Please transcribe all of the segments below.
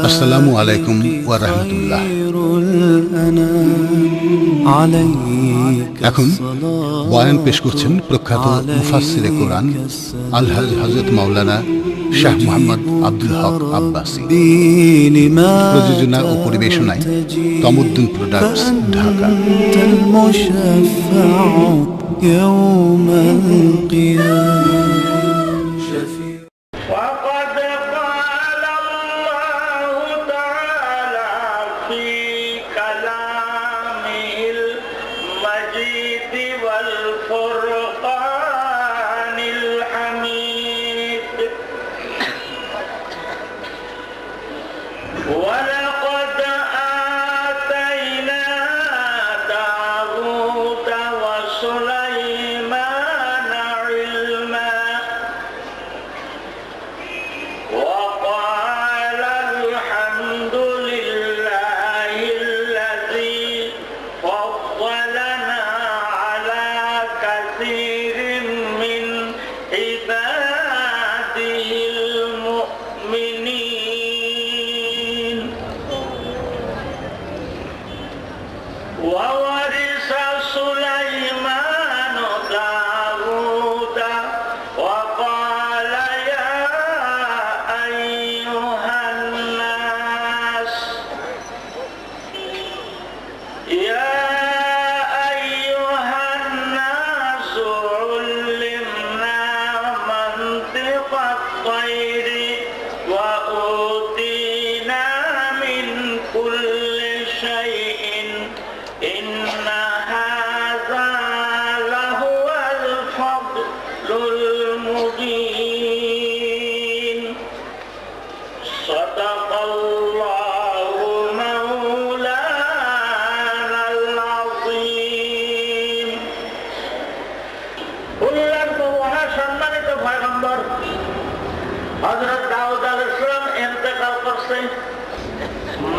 আসসালামু আলাইকুম ওয়া রাহমাতুল্লাহ। এখন বয়ান পেশ করছেন প্রখ্যাত মুফাসসিরে কোরআন আলহাজ হযরত মাওলানা শাহ মুহাম্মদ আব্দুল হক আব্বাসী। প্রযোজনা ও পরিবেশনায় তমদ্দুন প্রোডাক্টস, ঢাকা। হযরত দাউদ আলাইহিস সালাম ইন্তেকাল করছে,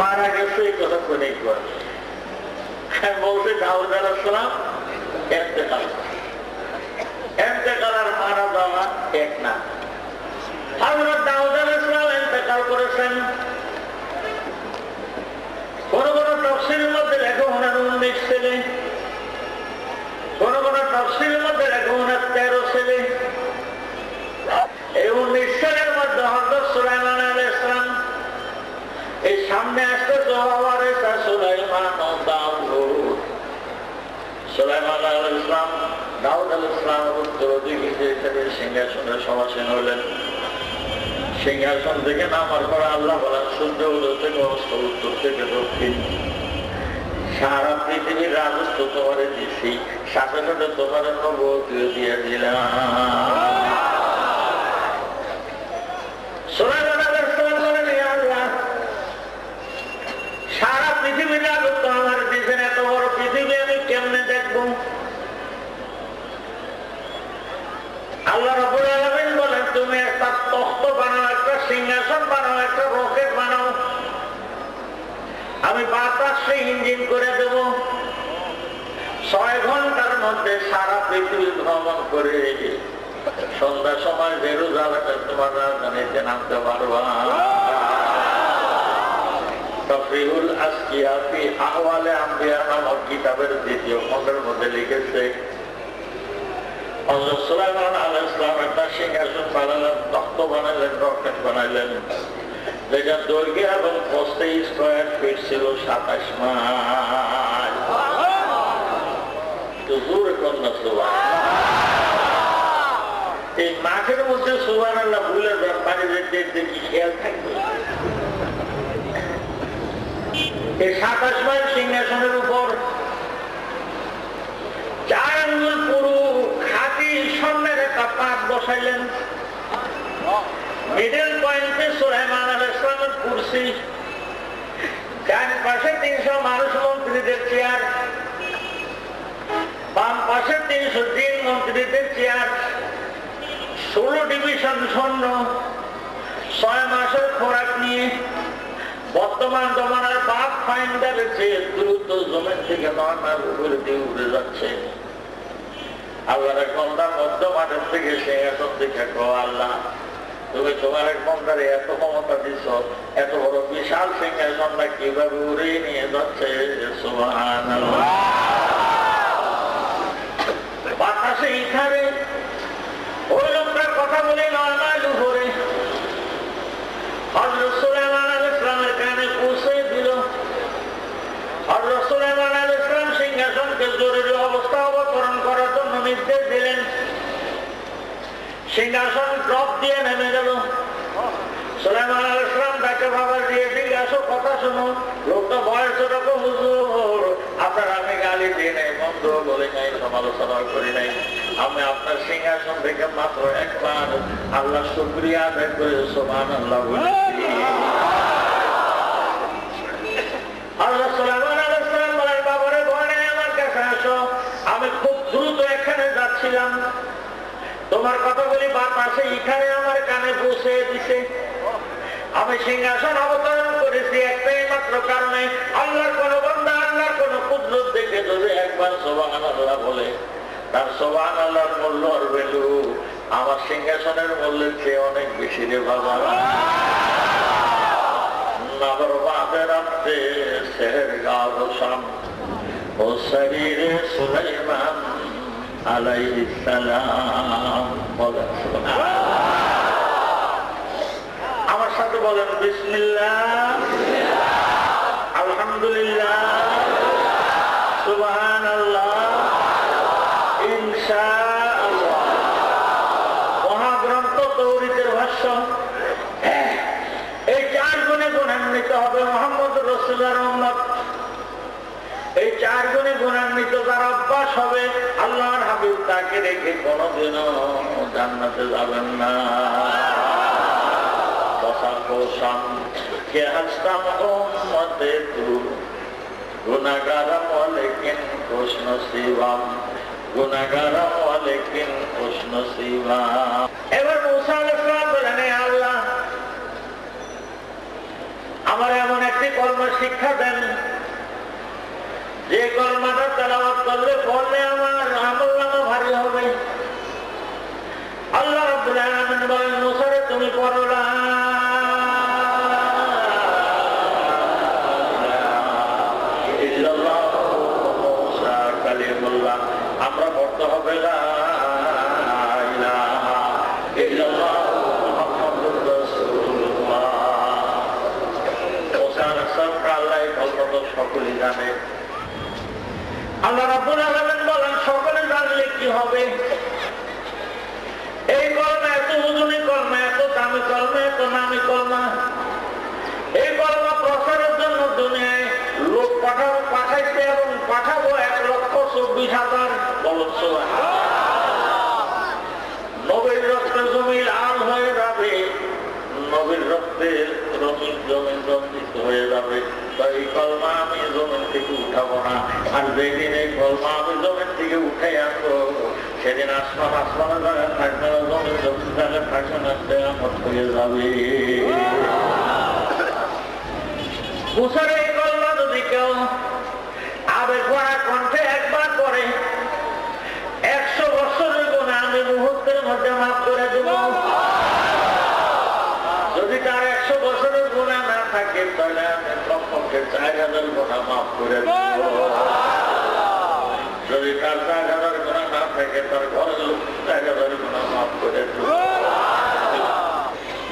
মারা গেছে, এই কথা কোনে কয় বলছে দাউদ আলাইহিস সালাম ইন্তেকাল করছে। ইন্তেকাল আর মারা যাওয়া এক না। হযরত দাউদ আলাইহিস সালাম ইন্তেকাল করেছেন। কোন কোন তাফসীরের মধ্যে লেখা ওনার 19 ছেলে, কোন কোন তাফসীরের মধ্যে লেখা ওনার 13 ছেলে। এই 19 ছেলের মধ্যে হযরত সুলাইমান আলাইহিস সালাম, এই সামনে আসতে ওয়ারিসা সুলাইমান ও দাউদ। সুলাইমান আলাইহিস সালাম দাউদ আলাইহিস সালামের উত্তর দিকে সিংহাসনের সমাসীন হলেন। সিংহাসন থেকে নামার পর আল্লাহ বলেন, সূর্য উদয় থেকে অস্ত, উত্তর থেকে দক্ষিণ, সারা পৃথিবীর রাজত্ব তোমারে দিছি, সাথে সাথে তোমার নবুয়তিও দিয়ে দিলাম। সুলাইমান আলাইহিস সালাম বলেন, ইয়া আল্লাহ, সারা পৃথিবীর রাজত্ব আমার দিয়েছেন, এত বড় পৃথিবী আমি কেমনে দেখবো? আল্লাহ রাব্বুল আলামিন বলেন, তুমি একটা তখ্ত বানাও, একটা সিংহাসন বানাও, একটা রকেট বানাও, আমি বাতাসে ইঞ্জিন করে দেব, 6 ঘন্টার মধ্যে সারা পৃথিবী ভ্রমণ করে সন্ধ্যার সময় জেরুজালেমে তোমার রাজধানীতে নামতে পারবা। তাফরিহুল আসকিয়া ফি আহওয়ালে আম্বিয়া নামক কিতাবের 2য় খণ্ডের মধ্যে লিখেছে, হযরত সুলাইমান আলাইহিস সালাম একটা সিংহাসন বানালেন, তখ্ত বানালেন, রকেট বানালেন, যেটা দৈর্ঘ্য এবং প্রস্থে স্কয়ার ফিট ছিল 27 মাইল। জোরে কন্যা সুবহানাল্লাহ। এই মাঠের মধ্যে সুবহানাল্লাহ ভুলে যান, পানি যেতে কি খেয়াল থাকবে? এই 27 মাইল সিংহাসনের উপর 4 আঙ্গুল পুরু খাঁটি স্বর্ণের একটা পাত বসাইলেন। মিডল পয়েন্টে সুলাইমান আলাইহিস সালামের কুরসি, ডান পাশে 300 মানুষ মন্ত্রীদের চেয়ার, বাম পাশে 303 মন্ত্রীদের চেয়ার, 16 ডিভিশন সৈন্য, 6 মাসের খোরাক নিয়ে বর্তমান জমানার বাপ ফাইন্ডারের চেয়ে দ্রুত জমিন থেকে 9 মাইল উপরে দিয়ে উড়ে যাচ্ছে। আল্লাহর বান্দা মধ্য মাঠের থেকে সিংহাসন থেকে কো, আল্লাহ তুমি তোমার এক বন্ধারে এত ক্ষমতা দিছ, এত বড় বিশাল সিংহাসনটা কিভাবে উড়িয়ে নিয়ে যাচ্ছে। সুবহানাল্লাহ। বাতাসে ইথারে ওই লোকটার কথা বলে 9 মাইল উপরে হযরত সুলাইমান আলাইহিস সালামের কানে পৌঁছে দিল। হযরত সুলাইমান আলাইহিস সালাম সিংহাসনকে জরুরি অবস্থা অবতরণ করার জন্য নির্দেশ দিলেন। সিংহাসন ড্রপ দিয়ে নেমে গেল। সুলাইমান আলাইহিস সালাম তাকে বাবার দিয়ে দিকে আসো, কথা শোনো। লোকটা বয়স রকম, হুজুর আপনার আমি গালি দিয়ে নাই, মন্দ বলে নাই, সমালোচনা করি নাই। আমি আপনার সিংহাসন থেকে মাত্র একবার আল্লাহ শুকরিয়া আদায় করে সুবহানাল্লাহ বলেছি। আল্লাহ সুলাইমান আলাইহিস সালাম বলেন, বাবারে ভয় নাই, আমার কাছে আসো। আমি খুব দ্রুত এখানে যাচ্ছিলাম, তোমার কথা বলি বাতাসে এখানে আমার কানে পৌঁছে দিছে। আমি সিংহাসন অবতরণ করেছি একটাই মাত্র কারণে, আল্লাহর কোন বান্দা আল্লাহর কোন কুদরত দেখে যদি একবার সুবহানাল্লাহ বলে, তার সুবহানাল্লাহর মূল্য আর ভ্যালু আমার সিংহাসনের মূল্যের চেয়ে অনেক বেশি রে বাবা। নবর বাদের রাতে সেহরগাহ শাম ও শরীরে সুলাইমান আলাইহিস সালাম। বলেন আমার সাথে বলেন বিসমিল্লাহ, আলহামদুলিল্লাহ, সুবহানাল্লাহ, ইনশাআল্লাহ। মহাগ্রন্থ তাওরীতের ভাষ্য এই 4 গুণে গুণান্বিত হবে মুহাম্মদ রাসূলের উম্মত। এই 4 গুণে গুণান্বিত যার অভ্যাস হবে, আল্লাহর হাবিব তাকে রেখে কোনদিনও জান্নাতে যাবেন না। কোসাম কে হাসতাম উম্মতে তু গুনাহগারম ওয়ালাকিন খুশনসিবাম, গুনাহগারম ওয়ালাকিন খুশনসিবাম। এবার মুসা আলাইহিস সালাম বলেন, হে আল্লাহ, আমার এমন একটি কর্ম শিক্ষা দেন যে কলমাটা তেলাওয়াত পড়লে আমার আমলনামা ভারী হবে। আল্লাহ রাব্বুল আলামিন বলেন, মুসা রে তুমি পড়ো লা ইলাহা ইল্লাল্লাহ মুসা কালিমুল্লাহ। আমরা পড়তে হবে লা ইলাহা ইল্লাল্লাহ মুহাম্মাদুর রাসূলুল্লাহ। মুসা আলাইহিস সালাম আল্লাহ এই কলমা তো সকলেই জানে। আল্লাহ রাব্বুল আলামিন বলেন, সকলে জানলে কি হবে? এই কলমা এত ওজনী কলমা, এত দামি কলমা, এত নামি কলমা। এই কলমা প্রচারের জন্য দুনিয়ায় লোক পাঠাইছে এবং পাঠাবো 1,24,000। বলুন সুবহানাল্লাহ। নবীর রক্তে জমি লাল হয়ে যাবে, নবীর রক্তে রঙিন জমিন রঞ্জিত হয়ে যাবে। এই কলমা আমি জমিন থেকে উঠাবো না, আর যেদিন এই কলমা আমি জমিন থেকে উঠে আসবো, সেদিন আসমানের জায়গায় থাকবে না, জমিন জায়গায় থাকবে না, কিয়ামত হয়ে যাবে। মুসার এই কলমা যদি কেউ আবেগ ভরা কণ্ঠে একবার পড়ে, 100 বছরের গুনাহ আমি মুহূর্তের মধ্যে মাফ করে দেব। যদি তার 100 বছরের গুনাহ না থাকে, তাহলে আমি কমপক্ষে 4000 গুনাহ মাফ করে দেব। যদি তার 4000 গুনাহ না থাকে, তার ঘরের লোক 4000 গুনাহ মাফ করে দেব।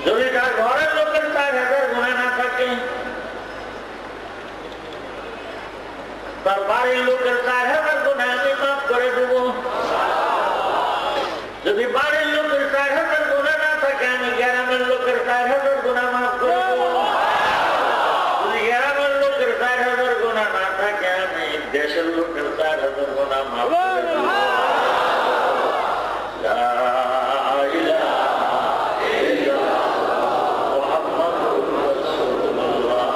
যদি তার ঘরের লোকের 4000 গুনাহ না থাকে, তার বাড়ির লোকের 4000 গুনাহ আমি মাফ করে দেব। যদি বাড়ির লোকের 4000 গুনাহ না থাকে, আমি গ্রামের লোকের 4000 গুনাহ মাফ করে দেব। যদি গ্রামের লোকের 4000 গুনাহ না থাকে, আমি দেশের লোকের 4000 গুনাহ মাফ করে দেব। লা ইলাহা ইল্লাল্লাহ মুহাম্মাদুর রাসূলুল্লাহ।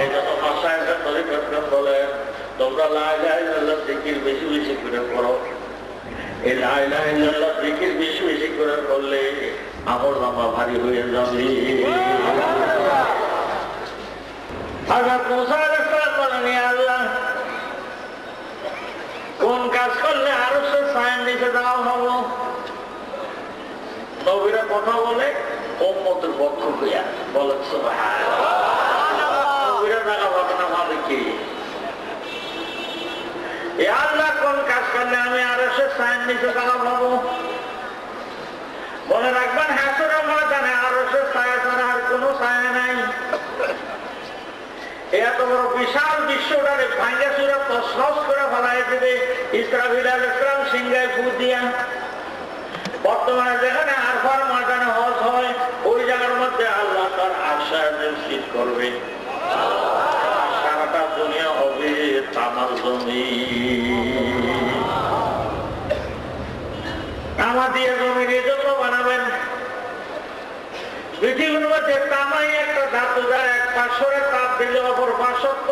এই জন্য মাশায়েখরা তরিকতগণ বলেন, তোমরা লা ইলাহা ইল্লাল্লাহ জিকির বেশি বেশি করে করো। এই লা ইলাহা ইল্লাল্লাহ জিকির বেশি বেশি করে করলে আমলনামা ভারী হয়ে যাবে। হযরত মুসা আলাইহিস সালাম বলেন, হে আল্লাহ, কোন কাজ করলে আরশের ছায়ার নিচে যাওয়া হবো? নবীরা কথা বলে উম্মতের পক্ষ হইয়া বলেন সুবহানাল্লাহ। নবীরা টাকা পাবে না ভাবে কি? এ আল্লাহ কোন কাজ করলে আমি আরশের ছায়ার নিচে টাকা পাবো? মনে রাখবেন হাসরের ময়দানে আরশের ছায়া ছাড়া আর কোনো ছায়া নাই। এত বড় বিশাল বিশ্বটারে ভাঙ্গা চুরা তছনছ করে ফেলাই দিবে ইসরাফিল আলাইহিস সালাম সিংহায় ফু দিয়া। বর্তমানে যেখানে আরফার ময়দানে হজ হয় ওই জায়গার মধ্যে আল্লাহ তার আশায় স্থির করবে। সারাটা দুনিয়া হবে তামার জমি। তামা দিয়ে জমির এই জন্য বানাবেন পৃথিবীর মধ্যে তামাই একটা ধাতু, যার এক পাঁচশোরে তাপ দিলে অপর পাঁচশত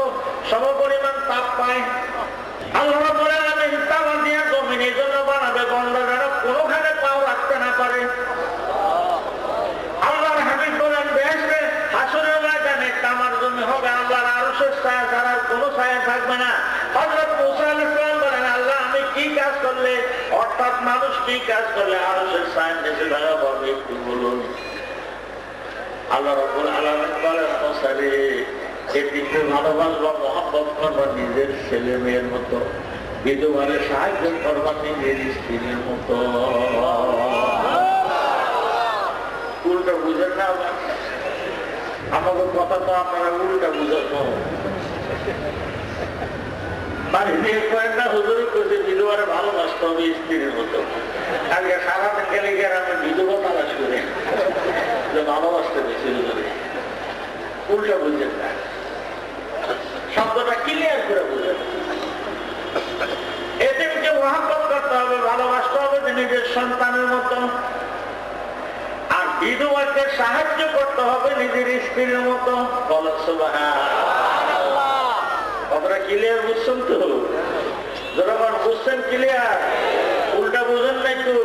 সম পরিমাণ তাপ পায়। আল্লাহ বলে আমি তামা দিয়ে জমিন এই জন্য বানাবে বন্ধা যেন কোনোখানে পাও রাখতে না পারে। আল্লাহর হাবিব বলেন বেহেশতে হাসরের ময়দানে তামার জমি হবে, আল্লাহর আরশের ছায়া ছাড়া কোনো ছায়া থাকবে না। হযরত মুসা আলাইহিস সালাম বলেন আল্লাহ আমি কি কাজ করলে, অর্থাৎ মানুষ কি কাজ করলে আরশের ছায়ার নিচে থাকা পাবে একটু বলুন। আল্লাহ রাব্বুল আলামিন বলেন মুসা রে, এটিকে ভালোবাসবা, মহব্বত করবা নিজের ছেলে মেয়ের মতো, বিধবারে সাহায্য করবা নিজের স্ত্রীর মতো। উল্টা বুঝেন না আমাদের কথা, তো আপনারা উল্টা বুঝেন। বাড়ি দিয়ে কয়েকটা হুজুরি করছে বিধবারে ভালোবাসতে হবে স্ত্রীর মতো। আজকে সারাদিন গেলে গিয়ে আমি বিধবা তালাশ করি যে ভালোবাসতে বেশি হুজুরি। উল্টা বুঝেন না, শব্দটা ক্লিয়ার করে বুঝেন। এদেরকে মহব্বত করতে হবে, ভালোবাসতে হবে নিজের সন্তানের মতো। আর বিধবাকে সাহায্য করতে হবে নিজের স্ত্রীর মতো। বলেন সুবহানাল্লাহ। কথাটা ক্লিয়ার বুঝছেন তো? যখন বুঝছেন ক্লিয়ার, উল্টা বুঝেন নাই তো?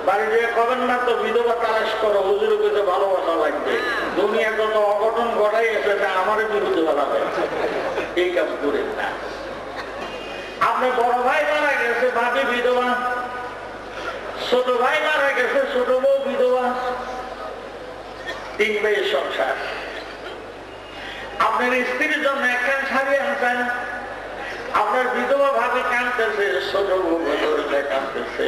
বাড়ি দিয়ে কবেন না তো বিধবা তালাশ করো, হুজুর কাছে ভালোবাসা লাগবে। দুনিয়া যত অঘটন ঘটাই এসেছে আমারই বিরুদ্ধে বানাবে, এই কাজ করেন না। আপনার বড় ভাই মারা গেছে, ভাবি বিধবা। ছোট ভাই মারা গেছে, ছোট বউ বিধবা। 3 মেয়ের সংসার। আপনার স্ত্রীর জন্য একখান শাড়ি আনছেন, আপনার বিধবা ভাবে কাঁদতেছে, ছোট বউ ভেতরে কাঁদতেছে।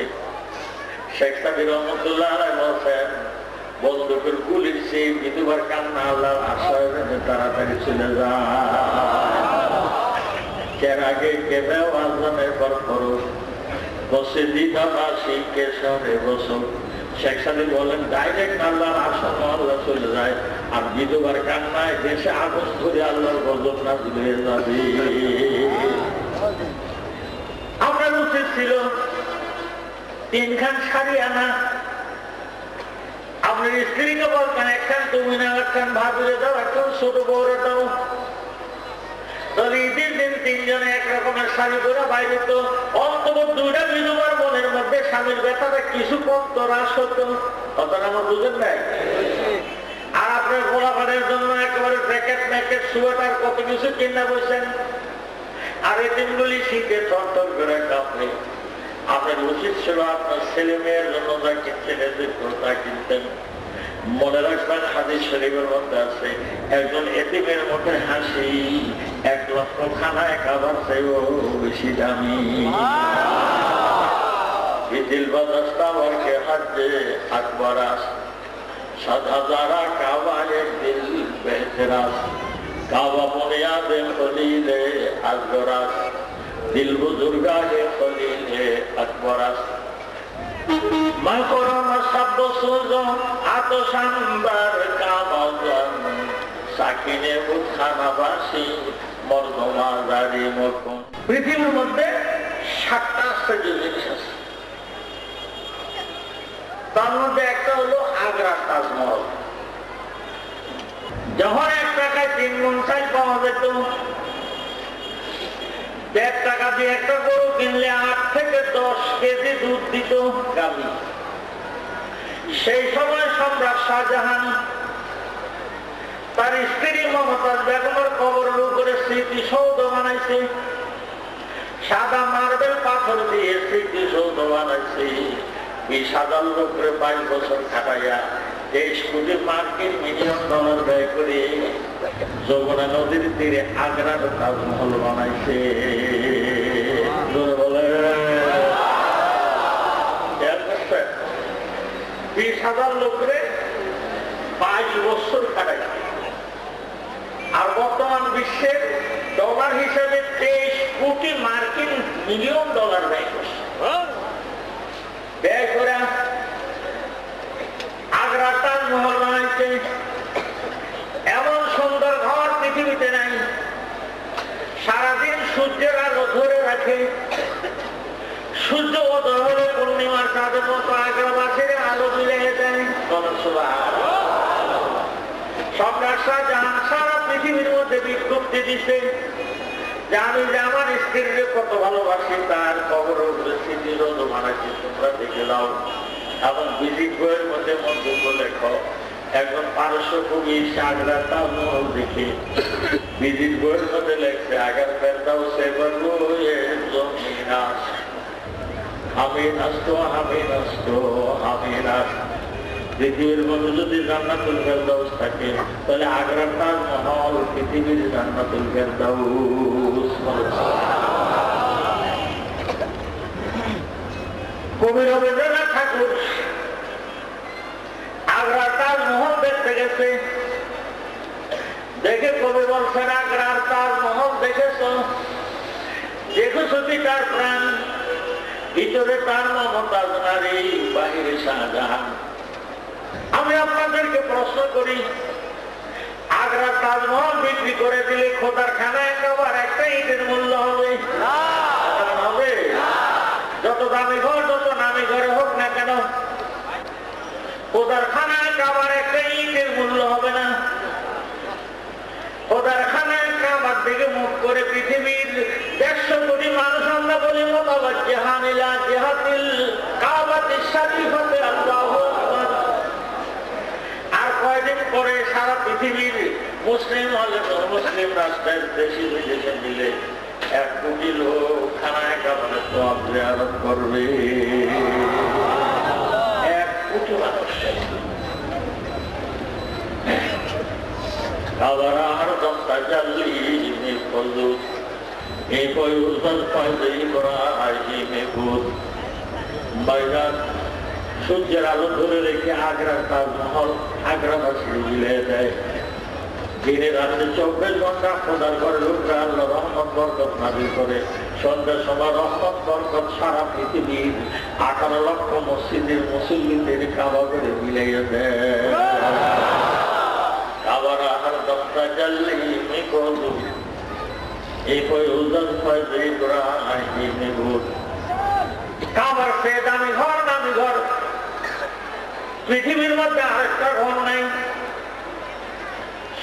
শেখ সাবির রহমতুল্লাহ আলাইহি বলেন বন্দুকের গুলির সেই বিধবার কান্না আল্লাহর আশায় তাড়াতাড়ি চলে যায়। এর আগে কেঁদে আজানের পর খরচ বসে দিদাবাসী কেশরে বসুন। শেখ সাবির বলেন ডাইরেক্ট আল্লাহর আশা আল্লাহ চলে যায়, আর বিধবার কান্নায় দেশে আগুন ধরে আল্লাহর গজব নাযিল হয়ে যাবে। আপনার উচিত ছিল 3 খান শাড়ি আনা। আপনার স্ত্রীকে বলতেন একখান তুমি না, একখান ভাবিরে দাও, একখান ছোট বউরে দাও। তাহলে ঈদের দিন 3 জনে এক রকমের শাড়ি পরে বাইরে তো অন্তত 2টা বিধবার মনের মধ্যে স্বামীর ব্যথাটা কিছু কমত, হ্রাস হতো। কথাটা আমার বুঝেন নাই? আর আপনার গোলাপানের জন্য একেবারে জ্যাকেট ম্যাকেট সোয়েটার কত কিছু কিনা বসেন। আর এই দিনগুলি শীতে থরথর করে কাঁপে। আপনার উচিত ছিল আপনার ছেলে মেয়ের জন্য যা কিনতেন তা কিনতেন। মনে রাখবেন হাদিস শরীফের মধ্যে আছে একজন এতিমের মুখে হাসি 1 লক্ষ খানায় খাবার চাইও বেশি দামি। দিল বাদস্তা ওয়াকে হাজে আকবরাস 7,000 কাবায়ে দিল বেহতরাস কাবা বুনিয়াদে খলিলে আকবরাস দিল বুজুর্গাহে খলিলে আকবরাস মাকরম শব্দ সুজো আতশানবার কাবাজান সাকিনে উৎখানাবাসী মর্দমা জারি মকুন। পৃথিবীর মধ্যে 7টা আশ্চর্য জিনিস আছে, তার মধ্যে একটা হলো আগ্রা তাজমহল। যখন 1 টাকায় 3 মণ চাল পাওয়া যেত, 1.5 টাকা দিয়ে একটা গরু কিনলে 8 থেকে 10 কেজি দুধ দিত গাভী। সেই সময় সম্রাট শাহজাহান তার স্ত্রী মমতাজ বেগমের কবরের উপরে স্মৃতিসৌধ বানাইছে, সাদা মার্বেল পাথর দিয়ে স্মৃতিসৌধ বানাইছে। 20,000 লোকের 22 বছর খাটাইয়া 23 কোটি মার্কিন মিলিয়ন ডলার ব্যয় করে যমুনা নদীর তীরে আগ্রার তাজমহল বানাইছে। বলে 20,000 লোকরে 22 বছর খাটাইছে। আর বর্তমান বিশ্বের ডলার হিসেবে 23 কোটি মার্কিন মিলিয়ন ডলার ব্যয় করছে। ব্যয় করে আগ্রা তাজমহল বানাইছে। এমন সুন্দর ঘর পৃথিবীতে নাই। সারাদিন সূর্যের আলো ধরে রাখে। সূর্য উদয় হলে পূর্ণিমার চাঁদের মতো আগ্রাবাসীর আলো মিলিয়ে দেয়। সম্রাট শাহজাহান সারা পৃথিবীর মধ্যে বিজ্ঞপ্তি দিচ্ছে যে আমি যে আমার স্ত্রীকে কত ভালোবাসি, তার কবরের উপরে স্মৃতিরোধ বানাইছি, তোমরা দেখে দাও। এবং ভিজিট বইয়ের মধ্যে মন্তব্য লেখো। একজন পারস্য কবি আগ্রা তাজমহল দেখে ভিজিট বইয়ের মধ্যে লেখছে, আগার ফেরদাও সে বলবো আমি নষ্ট, আমি নষ্ট, আমি নষ্ট। পৃথিবীর মধ্যে যদি জান্নাতুল ফেরদাউস থাকে, তাহলে আগ্রার তাজমহল পৃথিবীর জান্নাতুল ফেরদাউস। কবি রবীন্দ্রনাথ ঠাকুর আগ্রার তাজমহল দেখতে গেছে। দেখে কবি বলছেন, আগ্রার তাজমহল দেখেছ, দেখেছ কি তার প্রাণ, ভিতরে তার মমতাজ নারী, বাহিরে শাহজাহান। আমি আপনাদেরকে প্রশ্ন করি, আগ্রার তাজমহল বিক্রি করে দিলে খোদার খানা একেবারে একটা ইটের মূল্য হবে? হবে? যত দামি ঘর, যত নামি ঘরে হোক না কেন, খোদার খানা একেবারে একটা ইটের মূল্য হবে না। খোদার খানা কাবার দিকে মুখ করে পৃথিবীর 150 কোটি মানুষ আমরা বলি মুতাওয়াজ্জিহান ইলা জিহাতিল কাবাতিশ শরীফাতে আল্লাহু আকবার। আর কয়দিন পরে সারা পৃথিবীর মুসলিম মুসলিম রাষ্ট্রের দেশি বিদেশে মিলে 1 কোটি লোক খানায় কাবারে তওয়াফ জিয়ারত করবে। 1 কোটি মানুষ। কাবার দস্তা জাল্লি মে ফজুদ এ পয়ুজল পয়দে ইব্রাহিমে বুদ। বাইরাত সূর্যের আলো ধরে রেখে আগ্রার তাজমহল আগ্রাবাসী মিলে দেয়। দিনে রাত্রে 24 ঘন্টা খোদার ঘরে লোকরা আল্লাহ রহমত বরকত নাযিল করে। সন্ধ্যার সময় রহমত বরকত সারা পৃথিবীর 18 লক্ষ মসজিদের মুসল্লিদের কাবা করে মিলিয়ে দেয়। কাবার আহার দস্তা জাল্লি মে ফজুদ এ পয়ুজল পয়দে ইব্রাহিমে বুদ। কাবার সে দামি ঘর, দামি ঘর পৃথিবীর মধ্যে আরেকটা ঘর নাই।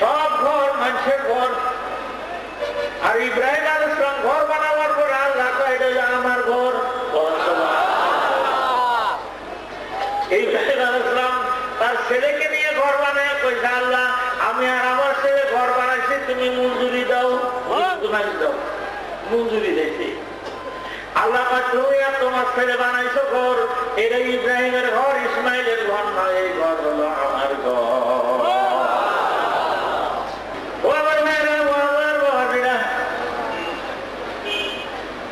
সব ঘর মানুষের ঘর। আর ইব্রাহিম আলাইহিস সালাম ঘর বানাবার পর আল্লাহ কয়, এটা আমার ঘর। ইব্রাহিম আলাইহিস সালাম তার ছেলেকে নিয়ে ঘর বানায় কইছে, আল্লাহ আমি আর আমার ছেলে ঘর বানাইছি, তুমি মঞ্জুরি দাও। দাও, মঞ্জুরি দিয়েছি। আল্লাহ তুমি আর তোমার ছেলে বানাইছো ঘর, এটা ইব্রাহিমের ঘর, ইসমাইলের ঘর নয়, এই ঘর হলো আমার ঘর।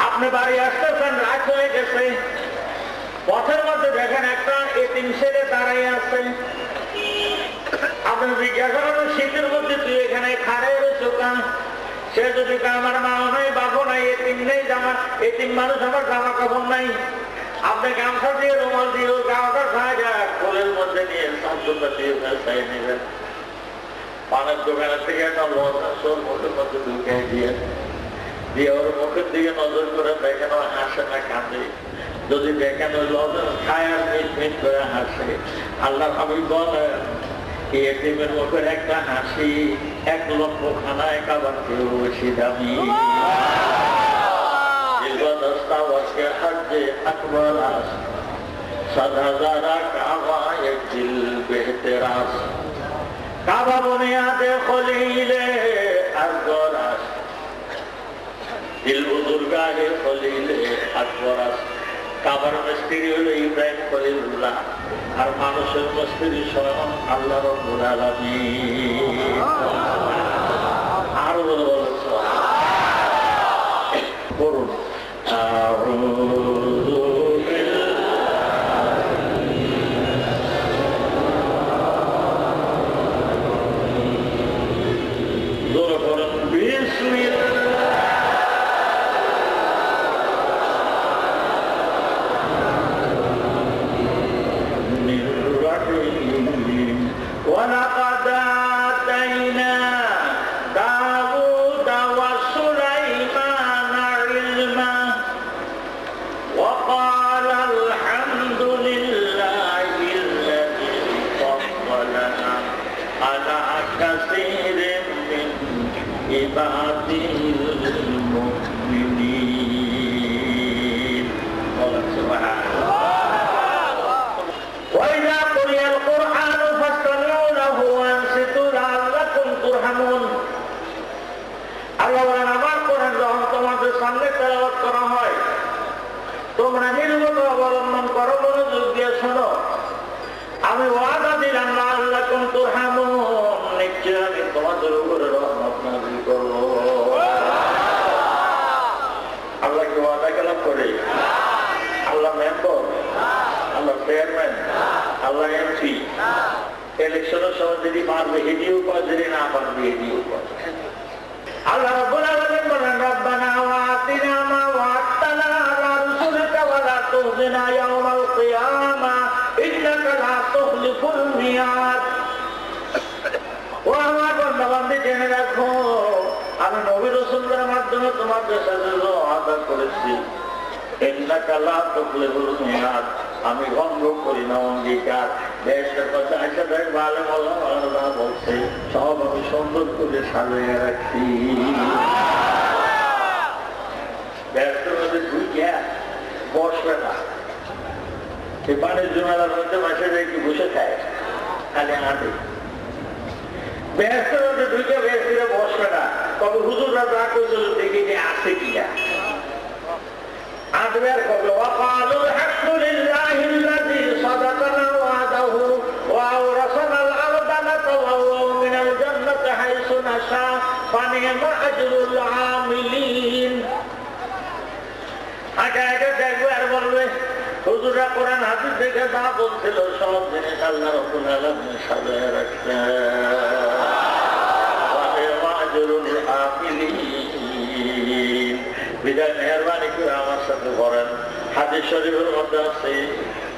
আপনি বাড়ি আসতেছেন, রাত হয়ে গেছে, পথের মধ্যে দেখেন একটা এতিম ছেলে দাঁড়াই আছে। আপনি জিজ্ঞাসা করেন, শীতের মধ্যে তুই এখানে খাড়ে রয়েছো কেন? সে যদি আমার মা নাই, বাবু নাই, এতিম নেই, এতিম মানুষ, আমার জামা কাপড় নাই, আপনি গামছা দিয়ে রুমাল দিয়ে গাওয়াটা সাহায্য কোলের মধ্যে নিয়ে শব্দটা দিয়ে ফেলতে নেবেন। পানের দোকানের থেকে একটা লস মুখের মধ্যে ঢুকে দিয়ে ওর মুখের দিকে নজর করে দেখেন হাসে না কাঁদে। যদি দেখেন ওই লস খায় আর মিট মিট করে হাসে, আল্লাহ হাবিব বলেন এতিমের মুখের একটা হাসি 1 লক্ষ খানায় কাবার কেউ বেশি দামি। হজ্জে আকবর 7,000 কাবা এক দিল বেহতেরাস। কাবা বুনিয়াদে খলিলে আকবরাস, দিল বুজুর্গাহে খলিলে আকবরাস। কাবার মিস্ত্রি হলো ইব্রাহিম খলিলুল্লাহ, আর মানুষের মিস্ত্রি স্বয়ং আল্লাহ রাব্বুল আলামিন। আরো বলো করুন ولقد آتينا داود وسليمان علما وقال الحمد لله الذي فضلنا على كثير من عباده المؤمنين. سبحان الله. وإذا قرئ القرآن فاستمعوا له وانصتوا لعلكم ترحمون. আল্লাহ বলেন, আমার কোরআন যখন তোমাদের সামনে তেলাওয়াত করা হয় তোমরা নির্ভর অবলম্বন করো, মনোযোগ দিয়ে শোনো। আমি ওয়াদা দিলাম লাআল্লাকুম তুরহামুন, নিশ্চয় আমি তোমাদের উপরে রহমত নাযিল করব। আল্লাহ কি ওয়াদা খেলাপ করে? আল্লাহ মেম্বার, আল্লাহ চেয়ারম্যান, আল্লাহ এমপি। ইলেকশনের সময় যদি পারবে হেডিও পায়, যদি না পারবে হেডিও পায়। আল্লাহ রাব্বুল আলামিন বলেন, রব্বানা ওয়া আতিনা মা ওয়া'আদতানা আলা রাসূলিকা ওয়া লা তুযিনা ইয়াওমাল কিয়ামাহ ইন্নাকা লা তুখলিফুল মিয়াদ। ও আমার বান্দাবান্দি, জেনে রাখো আমি নবী রাসূলদের মাধ্যমে তোমাদের সাথে ওয়াদা করেছি, ইন্নাকা লা তুখলিফুল মিয়াদ, আমি ভঙ্গ করি না অঙ্গীকার। দেশের কথা এসে দেখ ভালো আল্লাহ বলছে, সব আমি সুন্দর করে সাজিয়ে রাখছি। দেশের মধ্যে ঢুকিয়া বসবে না, এই পানির জমালার মধ্যে মাসে যাই কি বসে খায়, খালি হাঁটে। ব্যস্তের মধ্যে ঢুকে ব্যস্তিরা বসবে না, তবে হুজুররা যা করছিল দেখি যে আসে কিনা আদবের কবে। وقالوا الحمد لله الذي صدقنا وعده وأورثنا الأرض نتبوأ من الجنة حيث نشاء فنعم أجر العاملين। আগে আগে দেখবে আর বলবে হুজুররা কোরআন হাদিস দেখে যা বলছিল সব জিনিস আল্লাহ রাব্বুল আলামিন সাজায় রাখছেন। فنعم أجر العاملين। বিদায় মেহরবানি করে আমার সাথে করেন। হাদিস শরীফের মধ্যে আছে,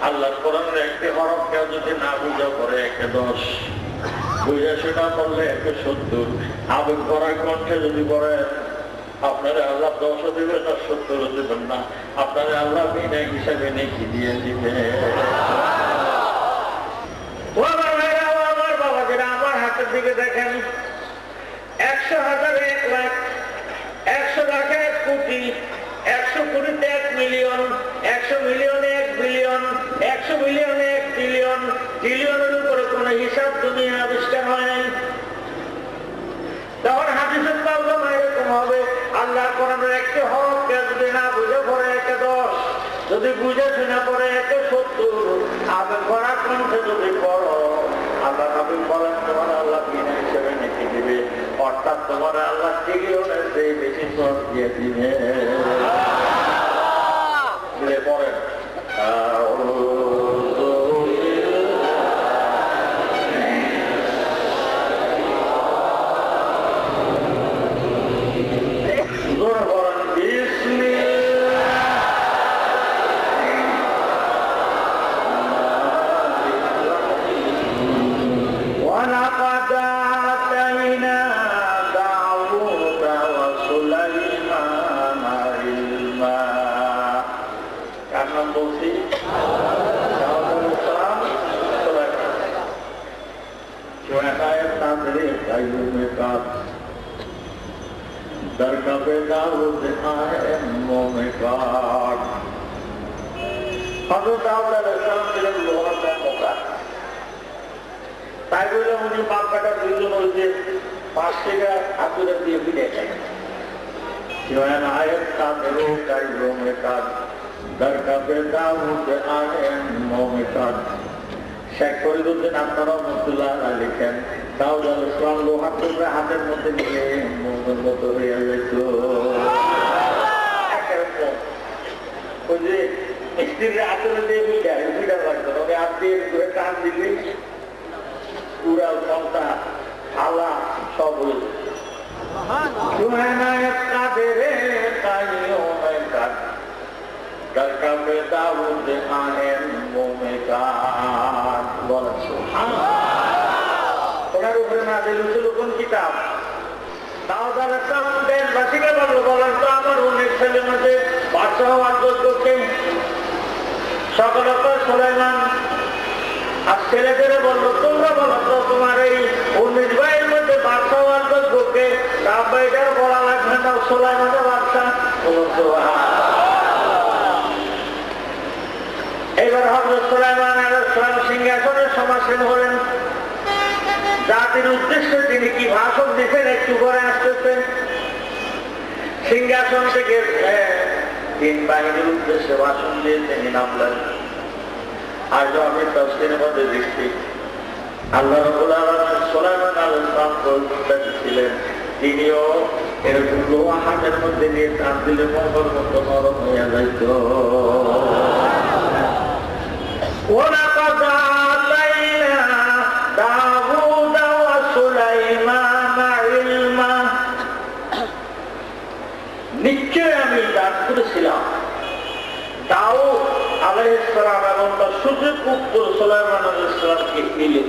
আল্লাহ কোরআনের একটি হরফ কেউ যদি না বুঝা করে 110, বুঝা সেটা করলে 170, আবেগ করার কণ্ঠে যদি করেন আপনারা আল্লাহ 10 দিবেন না 70 দিবেন না, আপনারা আল্লাহ বিনা হিসাবে নেকি দিয়ে দিবেন। ও আমার ভাইরা, ও আমার বাবাজিরা, আমার হাতের দিকে দেখেন। 100,000 1 লাখ, 100 লাখে 1 কোটি, 100 কোটিতে 1 মিলিয়ন, 100 মিলিয়নে 1 বিলিয়ন, 100 মিলিয়নে 1 ট্রিলিয়ন, ট্রিলিয়নের উপরে কোন হিসাব দুনিয়া আবিষ্কার হয় নাই। তখন হাদিসের তর্জমা এরকম হবে, আল্লাহর কোরআনের একটি হরফ কেউ যদি না বুঝে পড়ে 110, যদি বুঝে শুনে পড়ে 170, আবেগ ভরা কণ্ঠে যদি পড়ো আল্লাহ নবী বলেন তোমার আল্লাহ বিনা হিসেবে নেকি দিবে, অর্থাৎ তোমার আল্লাহ ট্রিলিয়নের চেয়ে বেশি সব দিয়ে দিবে। পড়েন তাই বলে উনি পাপ কাটা 2 জন হয়েছে 5 টাকা হাতুড়ে দিয়ে ফিরে যায়। দরকারে দাউদ আলেন মোমিকাত শেখ ফরিদুদ্দিন আত্মার রহমতুল্লাহ লিখেন দাউদ আলাইহিস সালাম লোহার টুকরা হাতের মধ্যে নিয়ে মোমের মতো হয়ে যেত। ওই যে স্ত্রীর আচরণ দিয়ে বুঝা লাগতো ওকে হাত দিয়ে ঘুরে টান দিলে পুরা কমটা হালা সব হয়ে যেত। ওনার উপরে না দিল ছিল কোন কিতাব দেশবাসীকে বললো বলেন তো আমার অনেক ছেলে মাঝে বাচ্চা হওয়ার যোগ্যকে সকল সুলাইমান আর ছেলেদের বললো তোমরা বলো তো তোমার এই 19 ভাইয়ের মধ্যে বাচ্চা হওয়ার যোগ্যকে এটা বলা লাগবে না সুলাইমানের বাচ্চা। এবার হযরত সুলাইমান আলাইহিস সালাম সিংহাসনের সমাসীন হলেন। জাতির উদ্দেশ্যে তিনি কি ভাষণ দিচ্ছেন একটু করে আসতেছেন। সিংহাসন থেকে 3 বাহিনীর উদ্দেশ্যে ভাষণ দিয়ে তিনি নামলেন। আজ আমি তাফসীরের মধ্যে দেখছি আল্লাহ রাব্বুল আলামিন সুলাইমান আলাইহিস সালাম ছিলেন তিনিও এরকম লোহা হাতের মধ্যে নিয়ে টান দিলে মঙ্গল মতো নরম হয়ে যাইত। ولقد آتينا داوود وسليمان علما নিশ্চয় আমি দান করেছিলাম দাউদ আলাইহিস সালাম এবং তার সুযোগ পুত্র সুলাইমান আলাইহিস সালামকে ইলম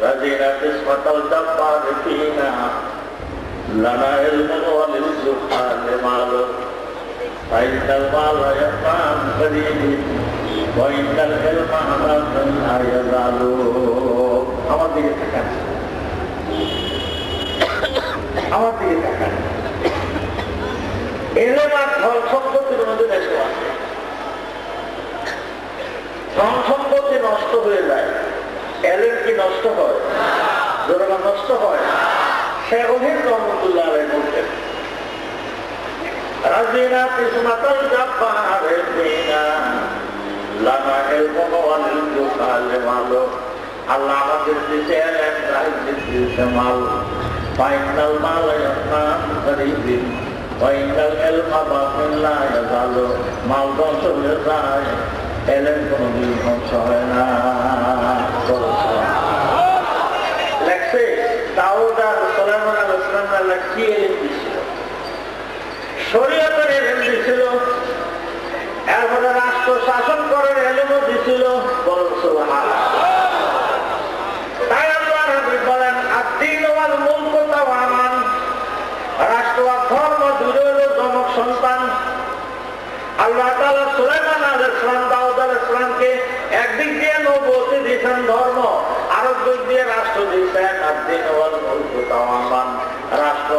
রাজিনা কিসমাতাল জাব্বার ফিনা লানা ইলমুন ওয়া লিল-জুহাল মালু ফাইনাল মালা ইয়াফাম করিবি ওয়াইনাল ইলমা হাদান আয়াযালু। আমার দিকে তাকান, আমার দিকে তাকান। ইলম আর ধন সম্পত্তির মধ্যে বেশি আছে। ধন সম্পত্তি নষ্ট হয়ে যায়, এলেম কি নষ্ট হয়? যখন নষ্ট হয় সে অভিন রহমতুল্লাহ আলাইহি বলতেন রাজিনা কিসমাতাল জাব্বার ফিনা লানা ইলমুন ওয়া লিল-জুহাল মালু। আল্লাহ আমাদের দিয়েছে এলেম, রাজনীতি দিয়েছে মাল। ফাইনাল মালা ইয়াফাম করিবি ওয়াইনাল ইলমা বাকিন লা ইয়াযালু। মাল ধ্বংস হয়ে যায়, এলেম কোনদিন ধ্বংস হয় না। লেখছে দাউদ আর সুলাইমান আলাইহিস সালাম আল্লাহ কি এলেম দিয়েছিল? শরীয়তের এলেম দিয়েছিল, এরপরে রাষ্ট্র শাসন করার এলেমও দিয়েছিল। বলেন সুবহানাল্লাহ। তাই আল্লাহ নবী বলেন আদ-দীন ওয়াল মুলক তাওয়ামান, রাষ্ট্র আর ধর্ম দুটো হলো যমক সন্তান। আল্লাহ তাআলা সুলাইমান আলাইহিস সালাম দাউদ আলাইহিস সালামকে একদিক দিয়ে নবুয়ত দিয়েছেন ধর্ম, আরেক দিক দিয়ে রাষ্ট্র দিয়েছেন আদ-দীন ওয়াল মুলক তাওয়ামান, রাষ্ট্র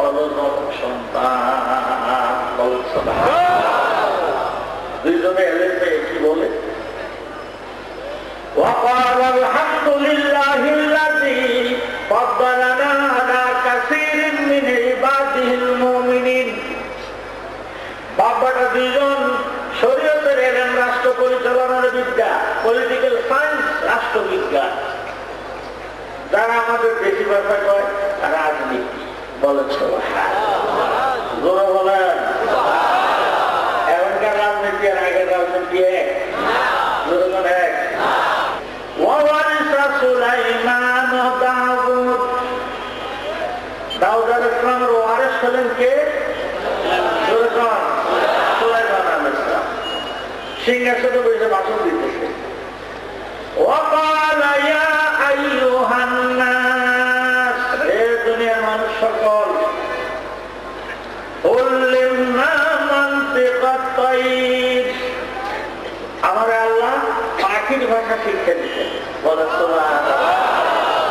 হলো যমক সন্তান। বলেন সুবহানাল্লাহ। দুইজনে এলেন কি বলে وقال الحمد لله الذي فضلنا على كثير من عباده المؤمنين। বাবাটা দুইজন শরীয়তের এলেম, রাষ্ট্র পরিচালনার বিদ্যা, পলিটিক্যাল সায়েন্স, রাষ্ট্রবিজ্ঞান, যারা আমাদের বেশি ব্যবসা করে রাজনীতি। বলেন জোরে বলেন। এখনকার রাজনীতি আর আগের রাজনীতি এক? জোরে বলেন এক। ওয়ারিসা সুলাইমান দাউদ, দাউদ আলাইহিস সালামের ওয়ারিস হলেন কে? সুলাইমান আলাইহিস সালাম। সিংহাসনে বসে ভাষণ দিতেছে। ওয়াকালা ইয়া আইয়ুহান নাস, হে দুনিয়ার মানুষ সকল, উল্লিমনা মানতিকাত তাইর, আমার আল্লাহ পাখির ভাষা শিক্ষা দিতেন। বলেন সুবহানাল্লাহ।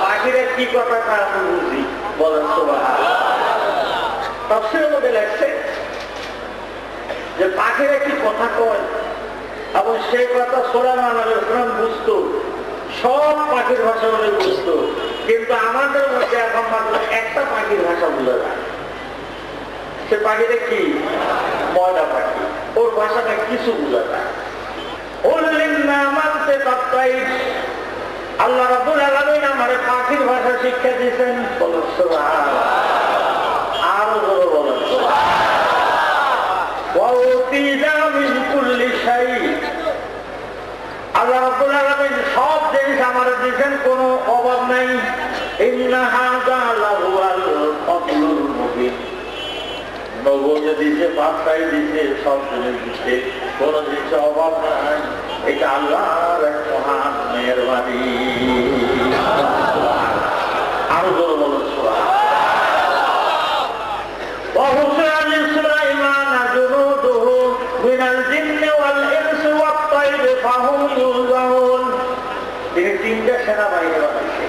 পাখিরা কি কথা তা আমি বুঝি। বলেন সুবহানাল্লাহ। তাফসীরের মধ্যে লেখছে যে পাখিরা কি কথা কয় এবং সেই কথা সুলাইমান আলাইহিস সালাম বুঝতো, সব পাখির ভাষা বলে বুঝতো, কিন্তু আমাদের মধ্যে এখন মাত্র একটা পাখির ভাষা বোঝা যায়। সে পাখিটা কি? ময়না পাখি, ওর ভাষাটা কিছু বোঝা যায়। আল্লাহ রাব্বুল আলামিন আমারে পাখির ভাষা শিক্ষা দিয়েছেন। বলো সুবহানাল্লাহ। আরো জোরে বলো সুবহানাল্লাহ। ওয়া উতিনা মিন কুল্লি শাই। আল্লাহ রাব্বুল আলামিন সব জিনিস আমারে দিয়েছেন, কোনো অভাব নাই। ইন্না হাযা লাহুয়াল ফাদলুল মুবিন। নবুয়ত দিয়েছে, বাদশাহী দিয়েছে, সব জিনিস দিয়েছে, কোনো জিনিসের অভাব নাই। এটা আল্লাহর এক মহান মেহেরবানি। আরো জোরে বলুন সুবহানাল্লাহ। তিনি তিনটা সেনাবাহিনী বানাইছে।